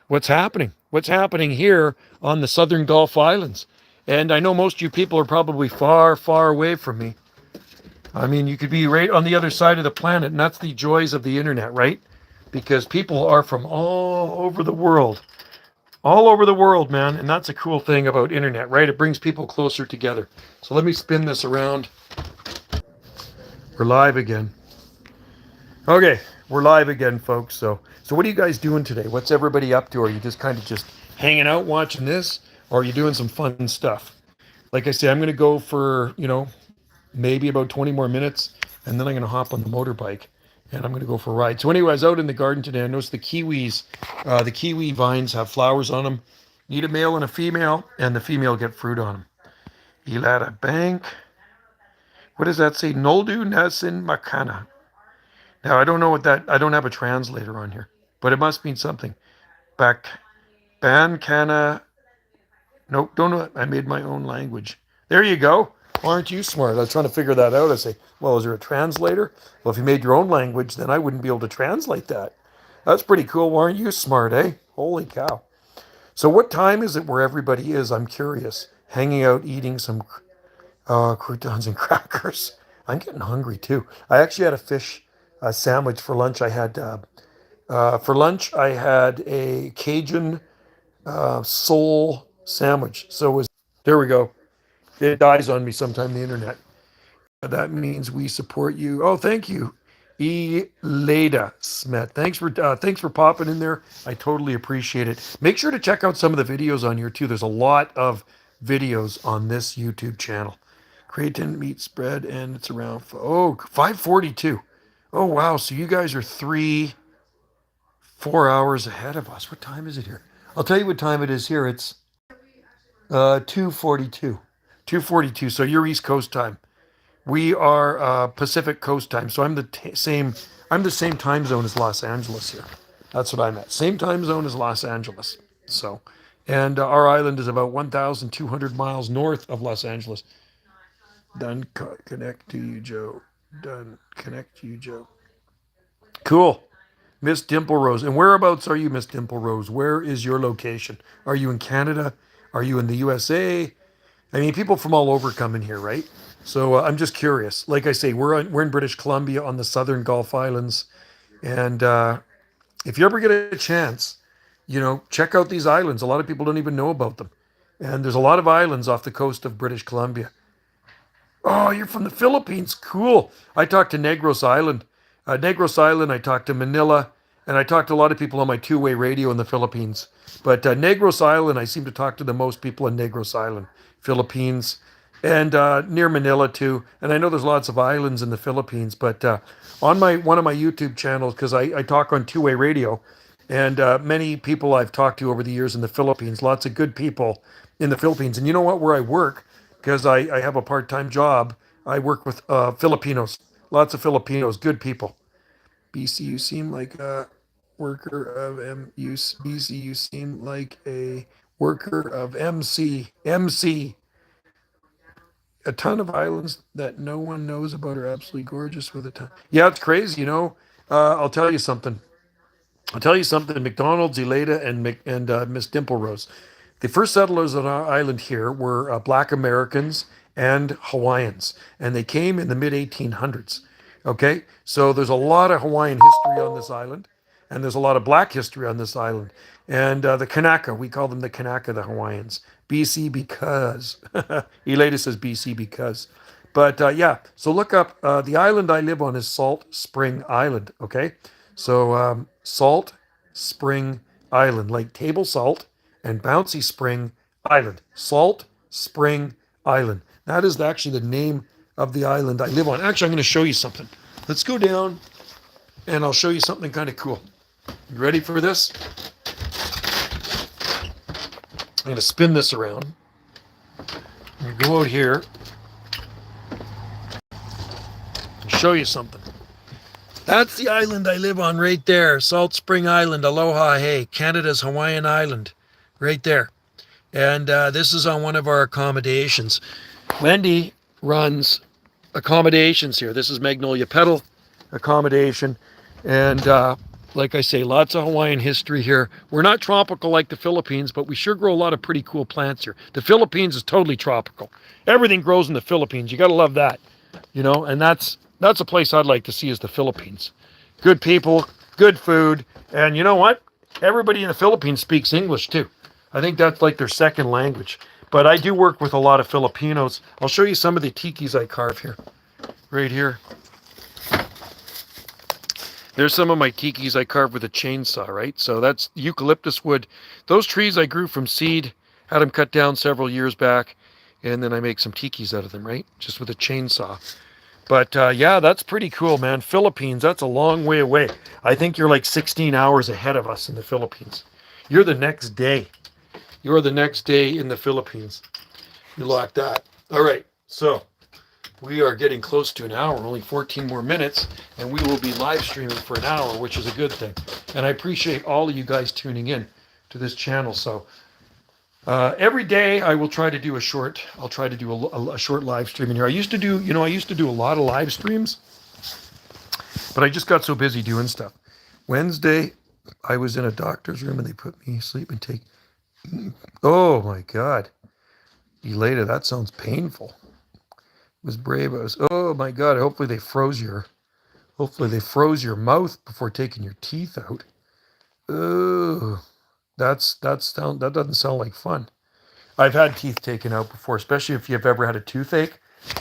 what's happening. What's happening here on the southern Gulf Islands. And I know most of you people are probably far, far away from me. I mean, you could be right on the other side of the planet, and that's the joys of the internet, right? Because people are from all over the world. All over the world, man. And that's a cool thing about internet, right? It brings people closer together. So let me spin this around. We're live again. Okay, we're live again, folks. So what are you guys doing today? What's everybody up to? Are you just kind of just hanging out watching this? Or are you doing some fun stuff? Like I say, I'm going to go for, maybe about 20 more minutes, and then I'm going to hop on the motorbike, and I'm going to go for a ride. So anyway, I was out in the garden today. I noticed the kiwi vines have flowers on them. Need a male and a female, and the female get fruit on them. Elada Bank. What does that say? Noldu Nasin Makana. Now, I don't know what that, I don't have a translator on here, but it must mean something. Back, Bankana. Nope, don't know. I made my own language. There you go. Aren't you smart? I was trying to figure that out. I say, well, is there a translator? Well, if you made your own language, then I wouldn't be able to translate that. That's pretty cool. Well, aren't you smart, eh? Holy cow. So what time is it where everybody is? I'm curious. Hanging out, eating some croutons and crackers. I'm getting hungry too. I actually had a fish sandwich for lunch. I had a Cajun sole sandwich. So it was, there we go. It dies on me sometime, the internet. That means we support you. Oh, thank you, Elada Smith. Thanks for popping in there. I totally appreciate it. Make sure to check out some of the videos on here too. There's a lot of videos on this YouTube channel. Creighton meat spread, and it's around 5:42. Oh wow! So you guys are 4 hours ahead of us. What time is it here? I'll tell you what time it is here. It's 2:42. 2:42. So you're East Coast time. We are Pacific Coast time, so I'm the same. I'm the same time zone as Los Angeles here. That's what I'm at. Same time zone as Los Angeles. So, and our island is about 1,200 miles north of Los Angeles. Done. Connect to you, Joe. Done. Connect to you, Joe. Cool. Miss Dimple Rose. And whereabouts are you, Miss Dimple Rose? Where is your location? Are you in Canada? Are you in the USA? I mean, people from all over come in here, right? So I'm just curious. Like I say, we're in British Columbia on the southern Gulf Islands, and if you ever get a chance, check out these islands. A lot of people don't even know about them, and there's a lot of islands off the coast of British Columbia. Oh, you're from the Philippines. Cool. I talked to Negros Island. Negros Island, I talked to Manila, and I talked to a lot of people on my two-way radio in the Philippines. But Negros Island, I seem to talk to the most people in Negros Island, Philippines, and near Manila too. And I know there's lots of islands in the Philippines, but on one of my YouTube channels, because I talk on two-way radio, and many people I've talked to over the years in the Philippines, lots of good people in the Philippines. And you know what, where I work, because I have a part-time job, I work with Filipinos, lots of Filipinos, good people. BC, you seem like a worker of BC, you seem like a worker of MC. A ton of islands that no one knows about are absolutely gorgeous with a ton. Yeah, it's crazy, I'll tell you something. McDonald's, Elada, and Miss Dimple Rose. The first settlers on our island here were Black Americans and Hawaiians, and they came in the mid 1800s. Okay, so there's a lot of Hawaiian history on this island, and there's a lot of Black history on this island. And the Kanaka, we call them the Kanaka, the Hawaiians. BC because Elada says BC because. But yeah, so look up the island I live on is Salt Spring Island. Okay, so Salt Spring Island, like table salt and Bouncy Spring Island. Salt Spring Island. That is actually the name of the island I live on. Actually, I'm going to show you something. Let's go down and I'll show you something kind of cool. You ready for this? I'm going to spin this around. I'm going to go out here and show you something. That's the island I live on right there. Salt Spring Island, Aloha Hey, Canada's Hawaiian island. Right there. And this is on one of our accommodations. Wendy runs accommodations here. This is Magnolia Petal accommodation. And like I say, lots of Hawaiian history here. We're not tropical like the Philippines, but we sure grow a lot of pretty cool plants here. The Philippines is totally tropical. Everything grows in the Philippines. You got to love that, you know, and that's a place I'd like to see is the Philippines. Good people, good food, and you know what? Everybody in the Philippines speaks English too. I think that's like their second language. But I do work with a lot of Filipinos. I'll show you some of the tikis I carve here. Right here. There's some of my tikis I carved with a chainsaw, right? So that's eucalyptus wood. Those trees I grew from seed, had them cut down several years back, and then I make some tikis out of them, right? Just with a chainsaw. But yeah, that's pretty cool, man. Philippines, that's a long way away. I think you're like 16 hours ahead of us in the Philippines. You're the next day. You're the next day in the Philippines. You like that. All right, so we are getting close to an hour, only 14 more minutes, and we will be live streaming for an hour, which is a good thing. And I appreciate all of you guys tuning in to this channel. So every day I will try to do a short, I'll try to do a short live stream in here. I used to do a lot of live streams, but I just got so busy doing stuff. Wednesday, I was in a doctor's room and they put me asleep and take, oh my God. Elada, that sounds painful. It was brave. I was, oh my God, hopefully they froze your mouth before taking your teeth out. Oh, that doesn't sound like fun. I've had teeth taken out before, especially if you've ever had a toothache.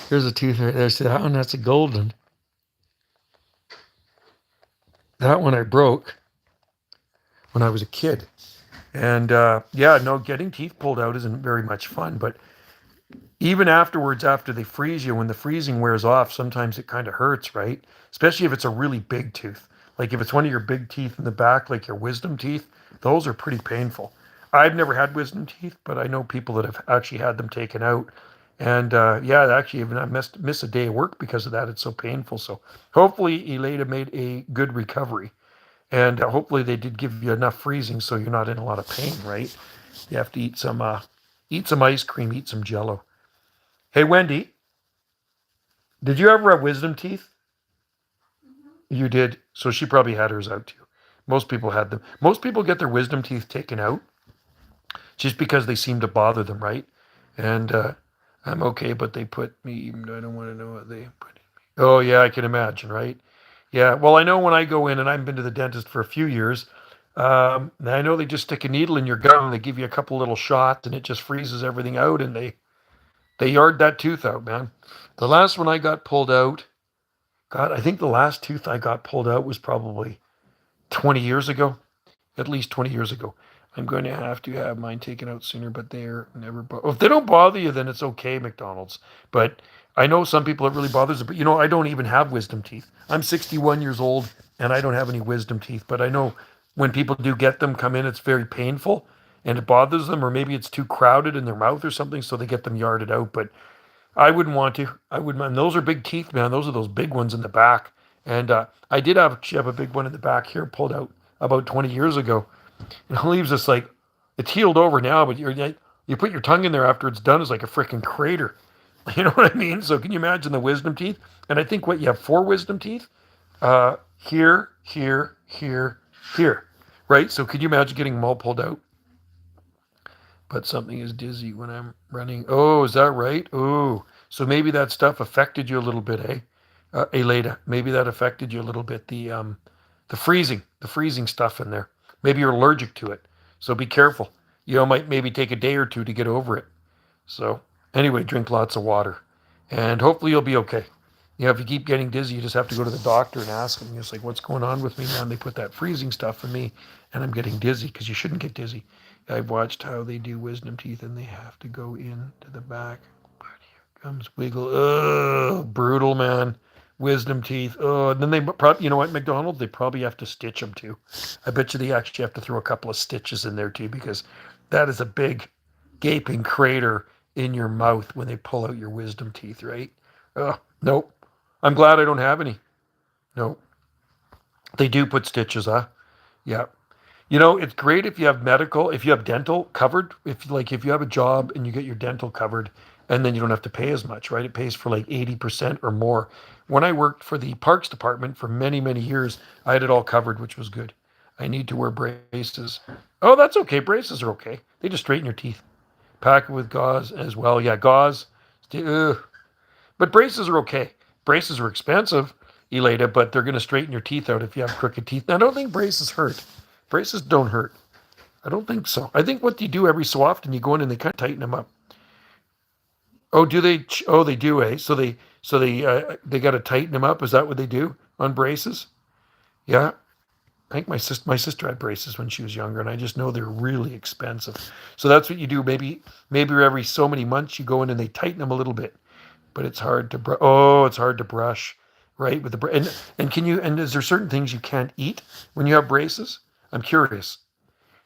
Here's a tooth right there. See that one? That's a golden. That one I broke when I was a kid. And yeah, no, getting teeth pulled out isn't very much fun. But even afterwards, after they freeze you, when the freezing wears off, sometimes it kind of hurts, right? Especially if it's a really big tooth. Like if it's one of your big teeth in the back, like your wisdom teeth, those are pretty painful. I've never had wisdom teeth, but I know people that have actually had them taken out. And yeah, actually even I miss a day of work because of that. It's so painful. So hopefully Elada made a good recovery. And hopefully they did give you enough freezing so you're not in a lot of pain, right? You have to eat some ice cream, eat some Jello. Hey, Wendy, did you ever have wisdom teeth? You did. So she probably had hers out too. Most people had them. Most people get their wisdom teeth taken out just because they seem to bother them, right? And I'm okay, but they put me, even though I don't want to know what they put in me. Oh, yeah, I can imagine, right? Yeah, well, I know when I go in, and I haven't been to the dentist for a few years, I know they just stick a needle in your gum, and they give you a couple little shots, and it just freezes everything out, and they yard that tooth out, man. The last one I got pulled out, God, I think the last tooth I got pulled out was probably 20 years ago, at least 20 years ago. I'm going to have mine taken out sooner, but they're never. If they don't bother you, then it's okay, McDonald's. But I know some people it really bothers them. But you know, I don't even have wisdom teeth. I'm 61 years old, and I don't have any wisdom teeth. But I know when people do get them come in, it's very painful, and it bothers them, or maybe it's too crowded in their mouth or something, so they get them yarded out. But I wouldn't want to. I wouldn't. And those are big teeth, man. Those are those big ones in the back. And I did have a big one in the back here pulled out about 20 years ago. And it leaves us like, it's healed over now, but you put your tongue in there after it's done, it's like a freaking crater. You know what I mean? So can you imagine the wisdom teeth? And I think you have 4 wisdom teeth? Here, here, here, here. Right? So could you imagine getting them all pulled out? But something is dizzy when I'm running. Oh, is that right? Oh, so maybe that stuff affected you a little bit, eh? Elada, maybe that affected you a little bit. The freezing stuff in there. Maybe you're allergic to it. So be careful. You know, might maybe take a day or two to get over it. So anyway, drink lots of water. And hopefully you'll be okay. You know, if you keep getting dizzy, you just have to go to the doctor and ask them. You're just like, what's going on with me, man? They put that freezing stuff in me and I'm getting dizzy, because you shouldn't get dizzy. I've watched how they do wisdom teeth and they have to go into the back. But here comes wiggle. Oh, brutal, man. Wisdom teeth. Oh, and then they probably, you know what, McDonald's, they probably have to stitch them too. I bet you they actually have to throw a couple of stitches in there too, because that is a big, gaping crater in your mouth when they pull out your wisdom teeth, right? Nope. I'm glad I don't have any. No. They do put stitches, huh? Yeah. You know, it's great if you have medical, if you have dental covered, if you have a job and you get your dental covered and then you don't have to pay as much, right? It pays for like 80% or more. When I worked for the parks department for many, many years, I had it all covered, which was good. I need to wear braces. Oh, that's okay. Braces are okay. They just straighten your teeth. Pack it with gauze as well. Yeah, gauze. Ugh. But braces are okay. Braces are expensive, Elada, but they're going to straighten your teeth out if you have crooked teeth. And I don't think braces hurt. Braces don't hurt. I don't think so. I think what you do every so often, you go in and they kind of tighten them up. Oh, do they? Oh, they do, eh? So they got to tighten them up. Is that what they do on braces? Yeah. I think my sister had braces when she was younger, and I just know they're really expensive. So that's what you do. Maybe every so many months you go in and they tighten them a little bit. But it's hard to it's hard to brush, right? With the and can you and is there certain things you can't eat when you have braces? I'm curious.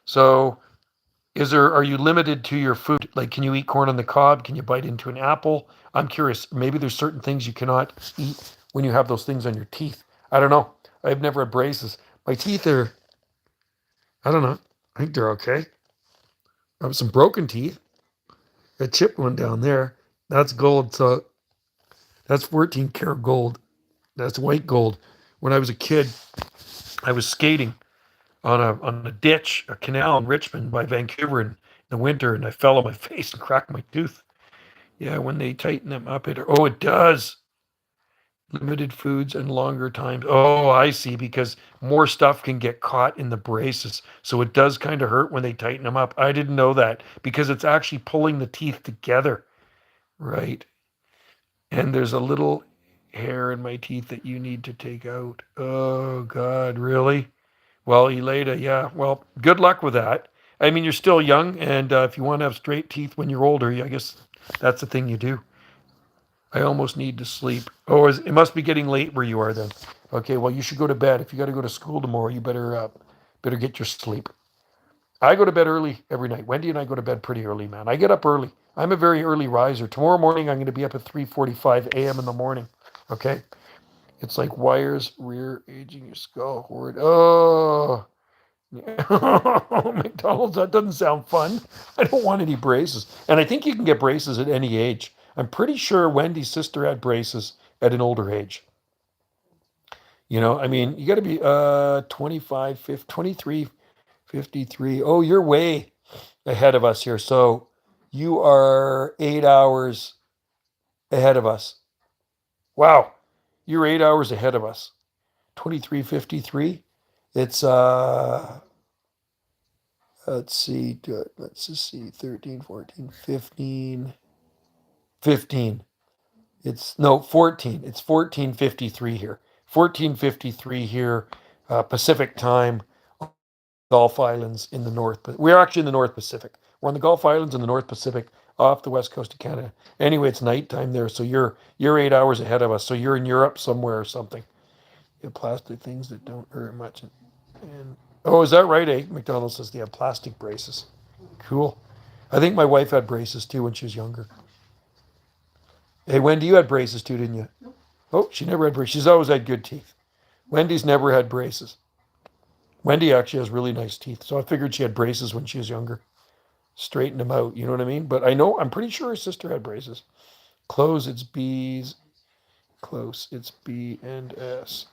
So are you limited to your food? Like, can you eat corn on the cob? Can you bite into an apple? I'm curious. Maybe there's certain things you cannot eat when you have those things on your teeth. I don't know. I've never had braces. My teeth are, I don't know. I think they're okay. I have some broken teeth. A chipped one down there. That's gold. So that's 14 karat gold. That's white gold. When I was a kid, I was skating on a ditch, a canal in Richmond by Vancouver in the winter, and I fell on my face and cracked my tooth. Yeah, when they tighten them up, it does. Limited foods and longer times. Oh, I see, because more stuff can get caught in the braces. So it does kind of hurt when they tighten them up. I didn't know that because it's actually pulling the teeth together, right? And there's a little hair in my teeth that you need to take out. Oh, God, really? Well, Elada, yeah. Well, good luck with that. I mean, you're still young, and if you want to have straight teeth when you're older, I guess that's the thing you do. I almost need to sleep. Oh, it must be getting late where you are then. Okay, well, you should go to bed. If you got to go to school tomorrow, you better get your sleep. I go to bed early every night. Wendy and I go to bed pretty early, man. I get up early. I'm a very early riser. Tomorrow morning, I'm going to be up at 3:45 a.m. in the morning. Okay, it's like wires rear aging your skull. Forward. Oh. McDonald's, that doesn't sound fun. I don't want any braces. And I think you can get braces at any age. I'm pretty sure Wendy's sister had braces at an older age. I mean, you got to be 25, 50, 23, 53. Oh, you're way ahead of us here. So you are 8 hours ahead of us. Wow. You're 8 hours ahead of us. 23:53. It's let's just see, 13, 14, 15, 15. It's no 14. It's 14:53 here. 14:53 here, Pacific time, Gulf Islands in the North. But we're actually in the North Pacific. We're on the Gulf Islands in the North Pacific, off the west coast of Canada. Anyway, it's nighttime there, so you're 8 hours ahead of us. So you're in Europe somewhere or something. You have plastic things that don't hurt much. And oh, is that right? Eh? McDonald says they have plastic braces. Cool. I think my wife had braces too when she was younger. Hey, Wendy, you had braces too, didn't you? Nope. Oh, she never had braces. She's always had good teeth. Wendy's never had braces. Wendy actually has really nice teeth, so I figured she had braces when she was younger. Straighten them out, you know what I mean? But I'm pretty sure her sister had braces. Close, it's B's. Close, it's B and S.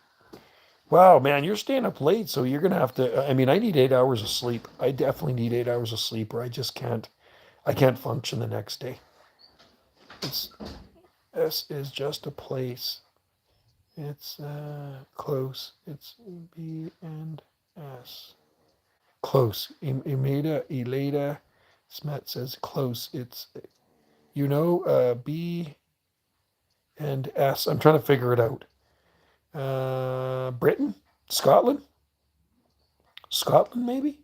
Wow, man, you're staying up late, so you're gonna have to. I mean, I need 8 hours of sleep. I definitely need 8 hours of sleep, or I just can't. I can't function the next day. It's S is just a place. It's close. It's B and S. Close. Elada Smet says close. It's B and S. I'm trying to figure it out. Britain, Scotland, maybe,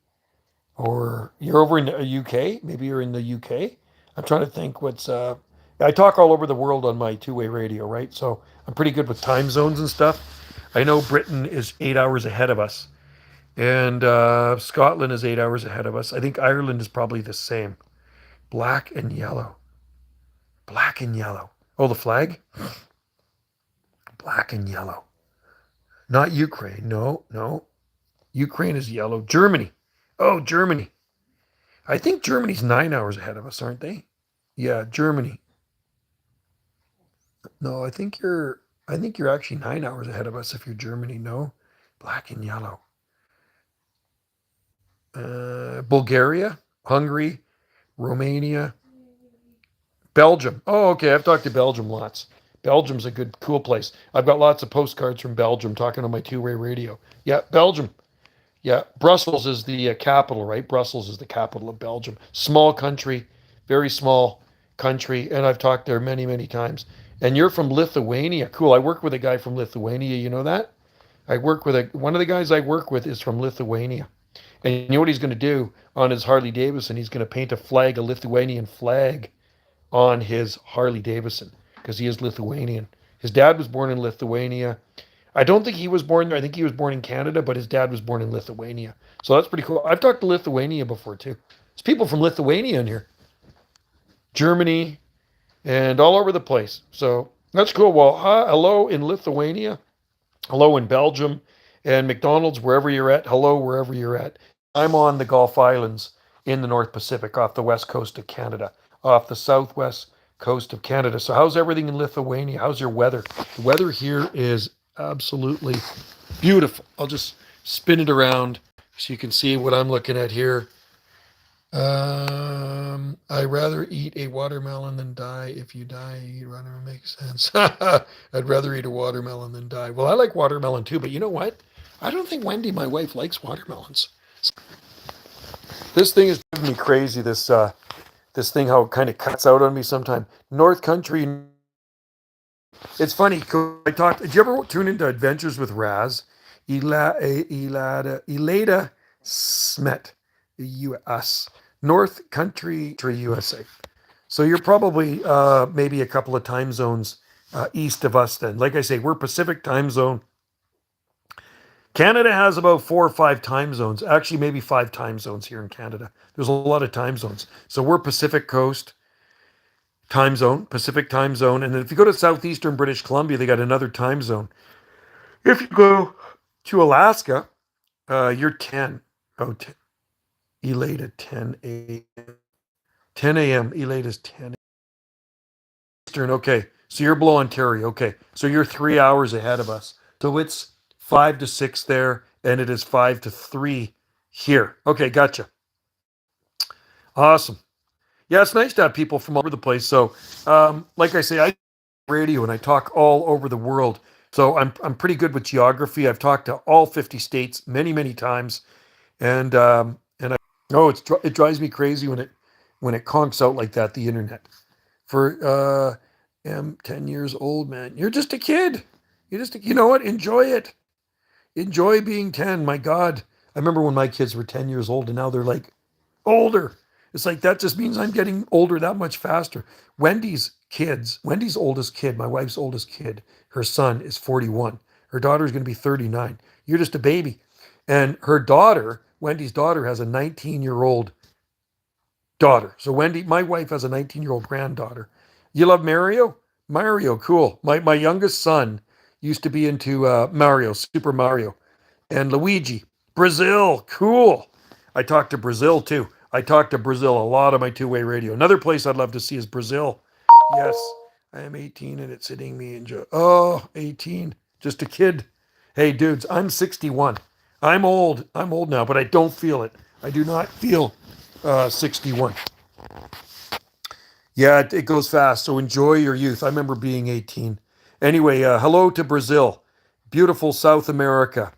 or you're over in the UK. Maybe you're in the UK. I'm trying to think what's. I talk all over the world on my two-way radio, right? So I'm pretty good with time zones and stuff. I know Britain is 8 hours ahead of us, and Scotland is 8 hours ahead of us. I think Ireland is probably the same. Black and yellow. Black and yellow. Oh, the flag? Black and yellow. Not Ukraine. No, no. Ukraine is yellow. Germany. Oh, Germany. I think Germany's 9 hours ahead of us, aren't they? Yeah, Germany. No, I think you're actually 9 hours ahead of us if you're Germany. No. Black and yellow. Bulgaria, Hungary, Romania, Belgium. Oh, okay. I've talked to Belgium lots. Belgium's a good, cool place. I've got lots of postcards from Belgium talking on my two-way radio. Yeah, Belgium. Yeah, Brussels is the capital, right? Brussels is the capital of Belgium. Small country, very small country, and I've talked there many, many times. And you're from Lithuania. Cool. I work with a guy from Lithuania. You know that? I work with one of the guys I work with is from Lithuania. And you know what he's going to do on his Harley Davidson? He's going to paint a flag, a Lithuanian flag, on his Harley Davidson because he is Lithuanian. His dad was born in Lithuania. I don't think he was born there. I think he was born in Canada, but his dad was born in Lithuania. So that's pretty cool. I've talked to Lithuania before too. There's people from Lithuania in here, Germany, and all over the place. So that's cool. Well, hello in Lithuania. Hello in Belgium and McDonald's, wherever you're at. Hello, wherever you're at. I'm on the Gulf Islands in the North Pacific off the west coast of Canada, off the southwest coast of Canada. So, how's everything in Lithuania? How's your weather? The weather here is absolutely beautiful. I'll just spin it around so you can see what I'm looking at here. I rather eat a watermelon than die. If you die, you eat watermelon. Makes sense. I'd rather eat a watermelon than die. Well, I like watermelon too, but you know what? I don't think Wendy, my wife, likes watermelons. This thing is driving me crazy. This thing, how it kind of cuts out on me sometime. North Country. It's funny. I talked. Did you ever tune into Adventures with Raz? Elada Smet, U.S. North Country, USA. So you're probably maybe a couple of time zones east of us then. Like I say, we're Pacific time zone. Canada has about 4 or 5 time zones. Actually, maybe 5 time zones here in Canada. There's a lot of time zones. So we're Pacific Coast time zone, Pacific time zone. And then if you go to southeastern British Columbia, they got another time zone. If you go to Alaska, you're 10. Oh, Elate 10 a.m. 10 a.m. Elate is 10 Eastern. Okay. So you're below Ontario. Okay. So you're 3 hours ahead of us. So it's 5 to 6 there, and it is 5 to 3 here. Okay. Gotcha. Awesome. Yeah, it's nice to have people from all over the place. So, like I say, I radio and I talk all over the world. So I'm pretty good with geography. I've talked to all 50 states many, many times. And it drives me crazy when it conks out like that, the internet. I'm 10 years old, man. You're just a kid. You know what? Enjoy it. Enjoy being 10. My God. I remember when my kids were 10 years old and now they're like older. It's like that just means I'm getting older that much faster. Wendy's oldest kid, my wife's oldest kid, her son is 41. Her daughter's going to be 39. You're just a baby. And her daughter, Wendy's daughter, has a 19-year-old daughter. So my wife has a 19-year-old granddaughter. You love Mario? Mario, cool. My youngest son used to be into Mario, Super Mario, and Luigi. Brazil, cool. I talked to Brazil too. I talked to Brazil a lot on my two-way radio. Another place I'd love to see is Brazil. Yes, I am 18 and it's hitting me in joy. Oh, 18, just a kid. Hey, dudes, I'm 61. I'm old. I'm old now, but I don't feel it. I do not feel 61. Yeah, it goes fast. So enjoy your youth. I remember being 18. Anyway, hello to Brazil, beautiful South America.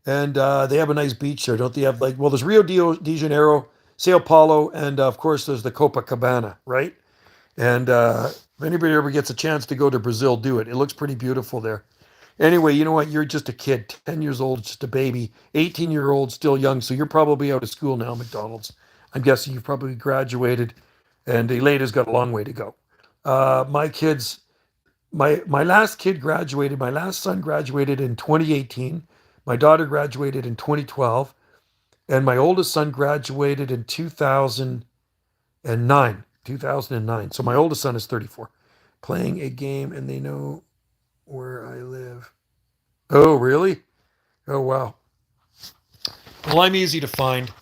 And they have a nice beach there, don't they? Have there's Rio de Janeiro, Sao Paulo, and of course there's the Copacabana, right? And if anybody ever gets a chance to go to Brazil, do it. It looks pretty beautiful there. Anyway, you know what? You're just a kid, 10 years old, just a baby, 18-year-old, still young. So you're probably out of school now, McDonald's. I'm guessing you've probably graduated, and Elada's got a long way to go. My kids, my last kid graduated. My last son graduated in 2018. My daughter graduated in 2012, and my oldest son graduated in 2009. 2009. So my oldest son is 34. Playing a game and they know where I live. Oh, really? Oh, wow. Well, I'm easy to find.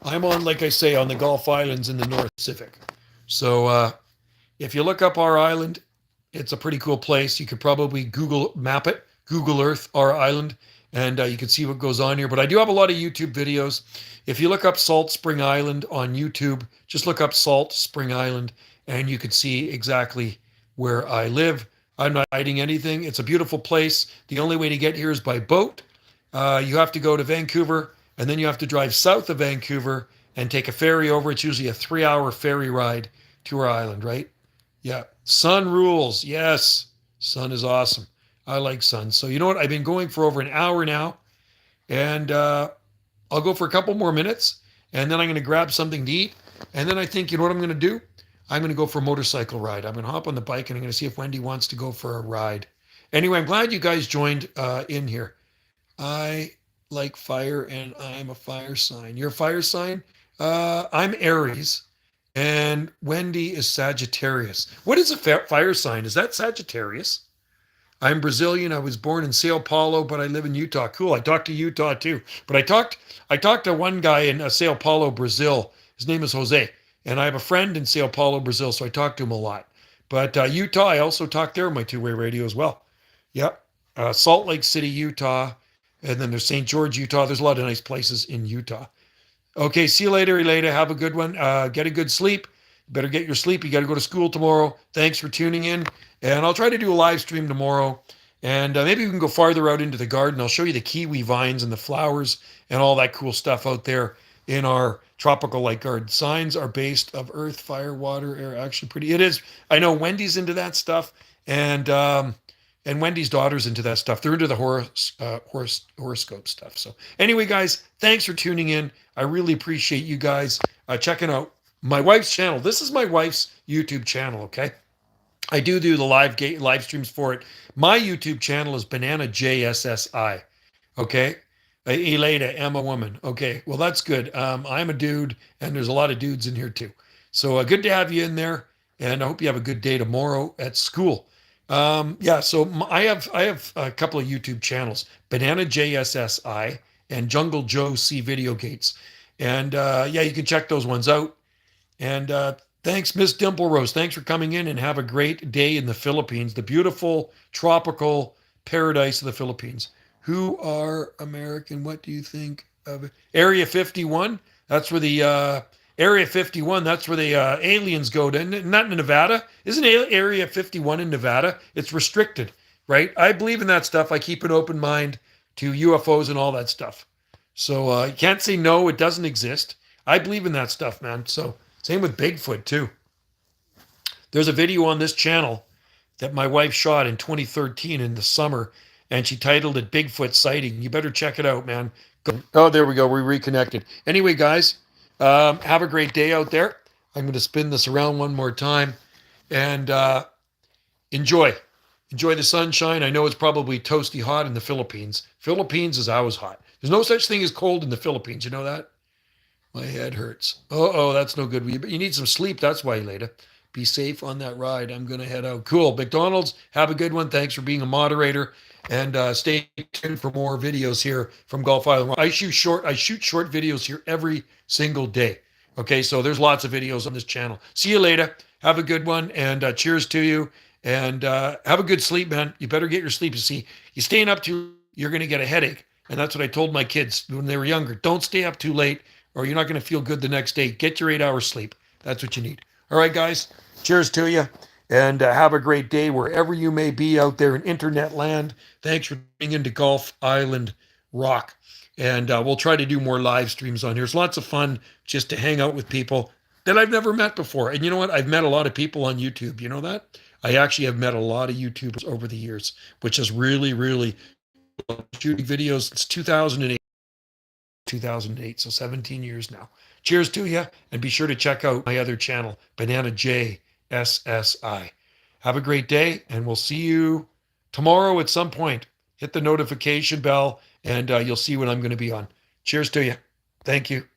I'm on, like I say, on the Gulf Islands in the North Pacific. So if you look up our island, it's a pretty cool place. You could probably Google map it, Google Earth our island, and you can see what goes on here. But I do have a lot of YouTube videos. If you look up Salt Spring Island on YouTube, just look up Salt Spring Island, and you can see exactly where I live. I'm not hiding anything. It's a beautiful place. The only way to get here is by boat. You have to go to Vancouver, and then you have to drive south of Vancouver and take a ferry over. It's usually a 3-hour ferry ride to our island, right? Yeah. Sun rules. Yes. Sun is awesome. I like sun. So you know what? I've been going for over an hour now, and I'll go for a couple more minutes, and then I'm going to grab something to eat. And then I think, you know what I'm going to do? I'm going to go for a motorcycle ride. I'm going to hop on the bike, and I'm going to see if Wendy wants to go for a ride. Anyway, I'm glad you guys joined in here. I like fire, and I'm a fire sign. You're a fire sign? I'm Aries, and Wendy is Sagittarius. What is a fire sign? Is that Sagittarius? I'm Brazilian. I was born in Sao Paulo, but I live in Utah. Cool. I talked to Utah too. But I talked to one guy in Sao Paulo, Brazil. His name is Jose, and I have a friend in Sao Paulo, Brazil, so I talk to him a lot. But Utah, I also talk there on my two-way radio as well. Yep. Salt Lake City, Utah, and then there's St. George, Utah. There's a lot of nice places in Utah. Okay, see you later, Elena. Have a good one. Get a good sleep. You better get your sleep. You got to go to school tomorrow. Thanks for tuning in. And I'll try to do a live stream tomorrow. And maybe we can go farther out into the garden. I'll show you the kiwi vines and the flowers and all that cool stuff out there in our tropical light garden. Signs are based of earth, fire, water, air. Actually, pretty. It is. I know Wendy's into that stuff, and Wendy's daughter's into that stuff. They're into the horoscope stuff. So anyway, guys, thanks for tuning in. I really appreciate you guys checking out my wife's channel. This is my wife's YouTube channel, okay? I do the live streams for it. My YouTube channel is Banana JSSI, okay? Elena, I'm a woman. Okay, well, that's good. I'm a dude, and there's a lot of dudes in here too. So good to have you in there, and I hope you have a good day tomorrow at school. Yeah, so I have a couple of YouTube channels, Banana JSSI and Jungle Joe C Video Gates. And yeah, you can check those ones out. And thanks, Miss Dimple Rose. Thanks for coming in, and have a great day in the Philippines, the beautiful tropical paradise of the Philippines. Who are American? What do you think of it? Area 51? That's where the Area 51, that's where the aliens go to. Not in Nevada. Isn't Area 51 in Nevada? It's restricted, right? I believe in that stuff. I keep an open mind to UFOs and all that stuff. So you can't say no, it doesn't exist. I believe in that stuff, man. So same with Bigfoot, too. There's a video on this channel that my wife shot in 2013 in the summer, and she titled it Bigfoot Sighting. You better check it out, man. Oh, there we go. We reconnected. Anyway, guys, have a great day out there. I'm going to spin this around one more time, and enjoy. Enjoy the sunshine. I know it's probably toasty hot in the Philippines. Philippines is always hot. There's no such thing as cold in the Philippines. You know that? My head hurts. Oh, that's no good. You need some sleep. That's why, Leda. Be safe on that ride. I'm going to head out. Cool. McDonald's, have a good one. Thanks for being a moderator. And stay tuned for more videos here from Gulf Island. I shoot short videos here every single day. Okay, so there's lots of videos on this channel. See you later. Have a good one, and cheers to you. And have a good sleep, man. You better get your sleep. You see, you staying up too, you're going to get a headache. And that's what I told my kids when they were younger. Don't stay up too late, or you're not going to feel good the next day. Get your 8 hours sleep. That's what you need. All right, guys. Cheers to you. And have a great day wherever you may be out there in internet land. Thanks for tuning into Gulf Island Rock. And we'll try to do more live streams on here. It's lots of fun just to hang out with people that I've never met before. And you know what? I've met a lot of people on YouTube. You know that? I actually have met a lot of YouTubers over the years, which is really, really shooting videos. It's 2008, so 17 years now. Cheers to you, and be sure to check out my other channel, Banana JSSI. Have a great day, and we'll see you tomorrow at some point. Hit the notification bell, and you'll see when I'm going to be on. Cheers to you. Thank you.